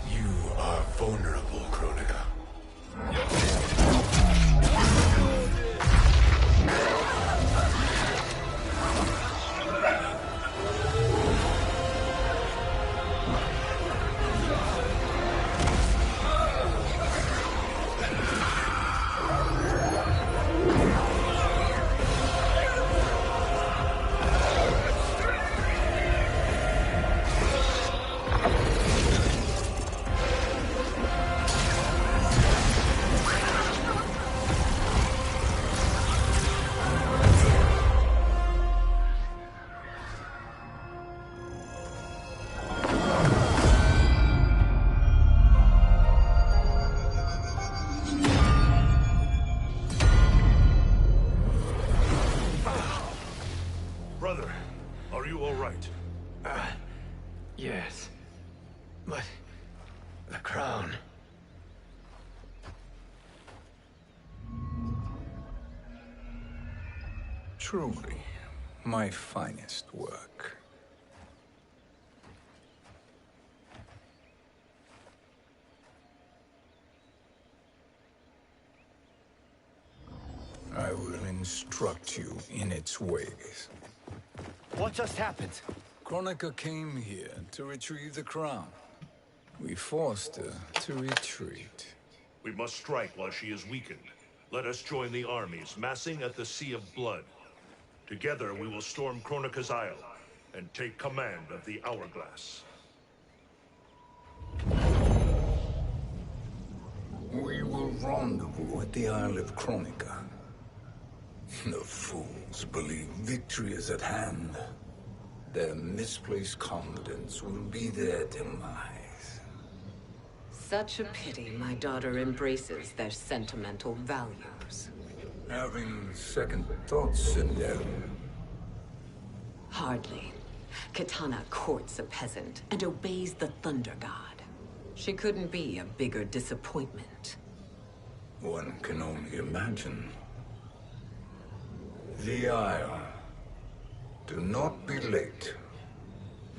You are vulnerable, Kronika. Brother, are you all right? Yes. But... the crown... Truly, my finest work. I will instruct you in its ways. What just happened? Kronika came here to retrieve the crown. We forced her to retreat. We must strike while she is weakened. Let us join the armies, massing at the Sea of Blood. Together we will storm Kronika's Isle, and take command of the Hourglass. We will rendezvous at the Isle of Kronika. The fools believe victory is at hand. Their misplaced confidence will be their demise. Such a pity my daughter embraces their sentimental values. Having second thoughts in them. Hardly. Kitana courts a peasant and obeys the Thunder God. She couldn't be a bigger disappointment. One can only imagine. The Isle. Do not be late.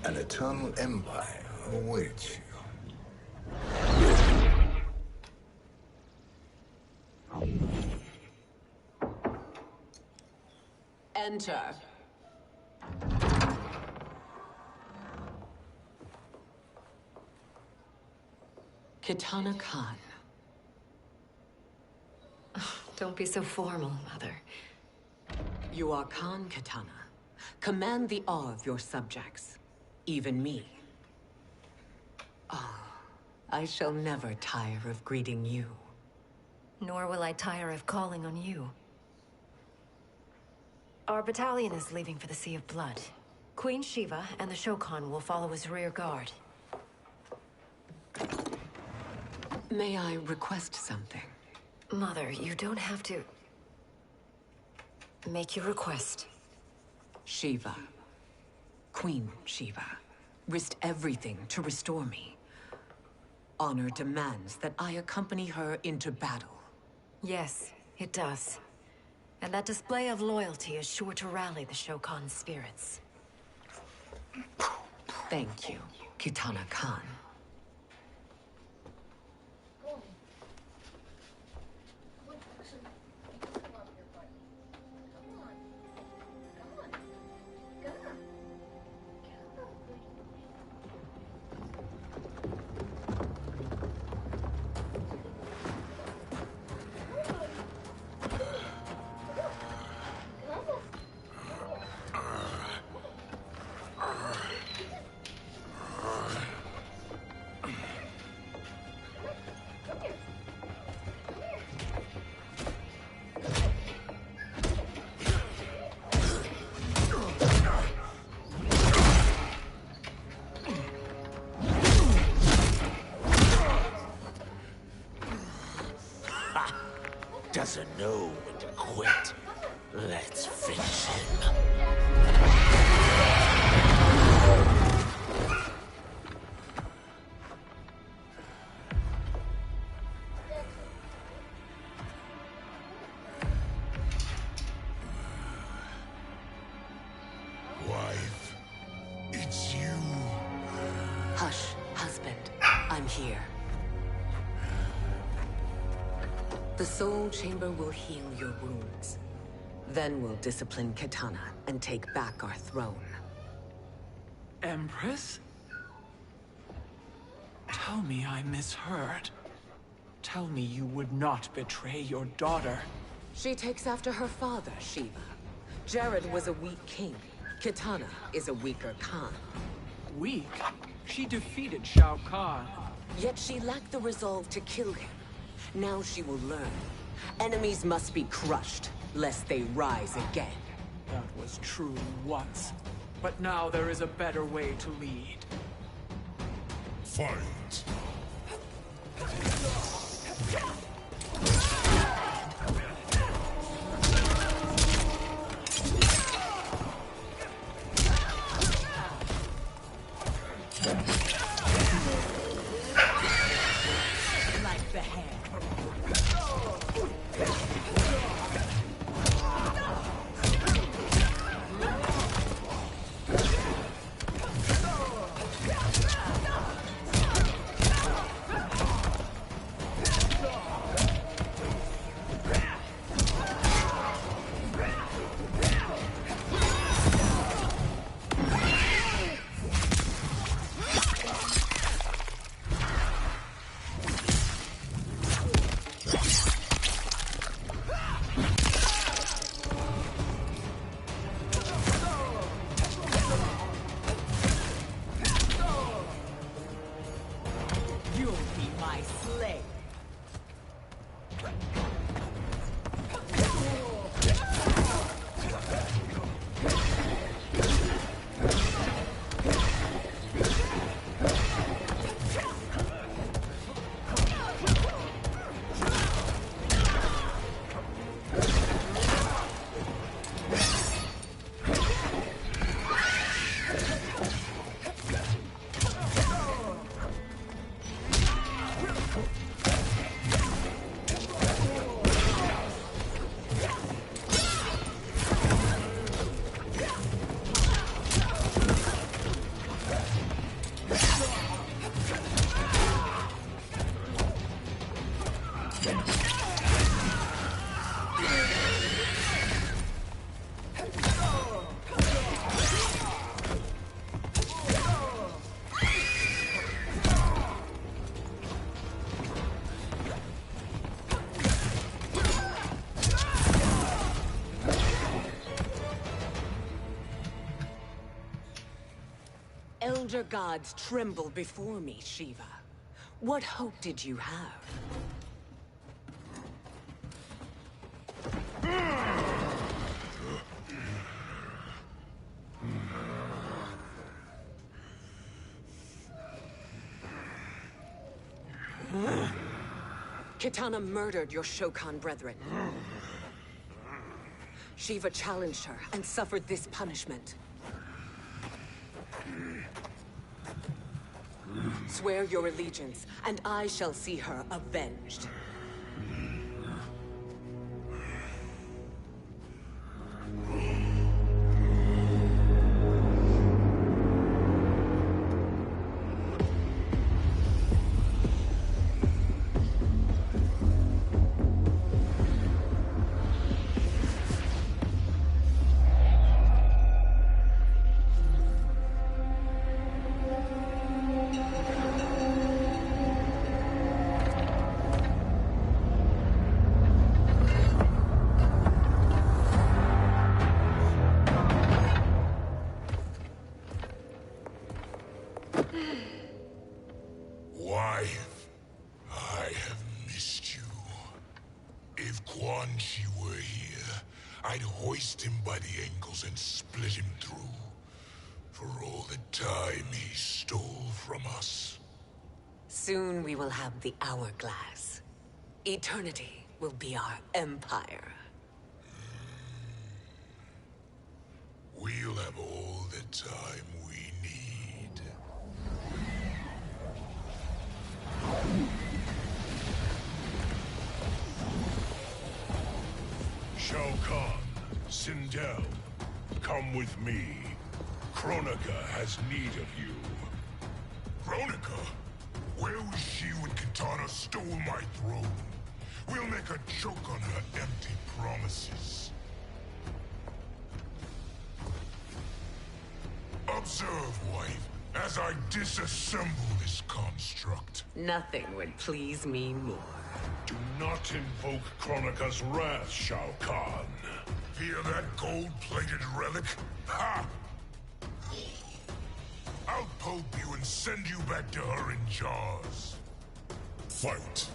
An eternal empire awaits you. Enter. Kitana Khan. Don't be so formal, Mother. You are Khan Kitana. Command the awe of your subjects. Even me. Oh, I shall never tire of greeting you. Nor will I tire of calling on you. Our battalion is leaving for the Sea of Blood. Queen Shiva and the Shokan will follow as rear guard. May I request something? Mother, you don't have to... make your request. Shiva. Queen Shiva. Risked everything to restore me. Honor demands that I accompany her into battle. Yes, it does. And that display of loyalty is sure to rally the Shokan's spirits. Thank you, Kitana Khan. Doesn't know when to quit. Let's finish him. Wife, it's you. Hush, husband. I'm here. The Soul Chamber will heal your wounds. Then we'll discipline Kitana and take back our throne. Empress? Tell me I misheard. Tell me you would not betray your daughter. She takes after her father, Shiva. Jared was a weak king. Kitana is a weaker Khan. Weak? She defeated Shao Kahn. Yet she lacked the resolve to kill him. Now she will learn. Enemies must be crushed, lest they rise again. That was true once. But now there is a better way to lead. Fight. Like the hand. Elder gods tremble before me, Shiva. What hope did you have? Kitana murdered your Shokan brethren. Shiva challenged her and suffered this punishment. Swear your allegiance, and I shall see her avenged. Wife, I have missed you. If Quan Chi were here, I'd hoist him by the ankles and split him through. For all the time he stole from us. Soon we will have the hourglass. Eternity will be our empire. We'll have all the time we need. Shao Kahn, Sindel, come with me. Kronika has need of you. Kronika? Where was she when Kitana stole my throne? We'll make a choke on her empty promises. Observe, wife, as I disassemble this construct. Nothing would please me more. Do not invoke Kronika's wrath, Shao Kahn. Fear that gold-plated relic? Ha! I'll poke you and send you back to her in jars. Fight.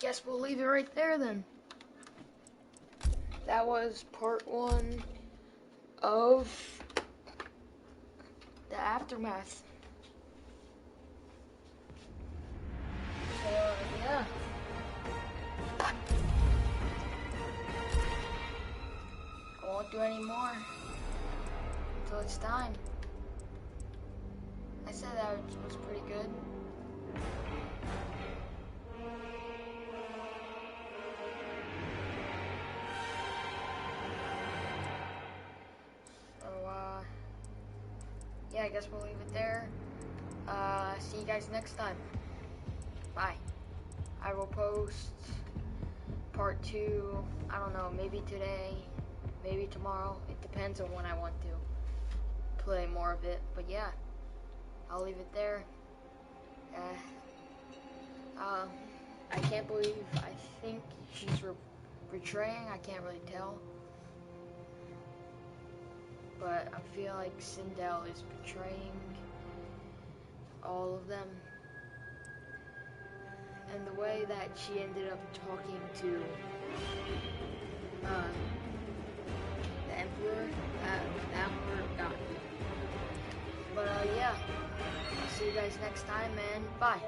guess we'll leave it right there then. That was part 1 of the Aftermath. So, yeah. I won't do any more until it's time. I said that was pretty good. So, yeah, I guess we'll leave it there. See you guys next time. Bye. I will post part 2, I don't know, maybe today, maybe tomorrow. It depends on when I want to play more of it. But yeah, I'll leave it there. I can't believe, I think she's betraying, I can't really tell. But I feel like Sindel is betraying all of them. And the way that she ended up talking to the Emperor, that part got me. But yeah, I'll see you guys next time, and bye.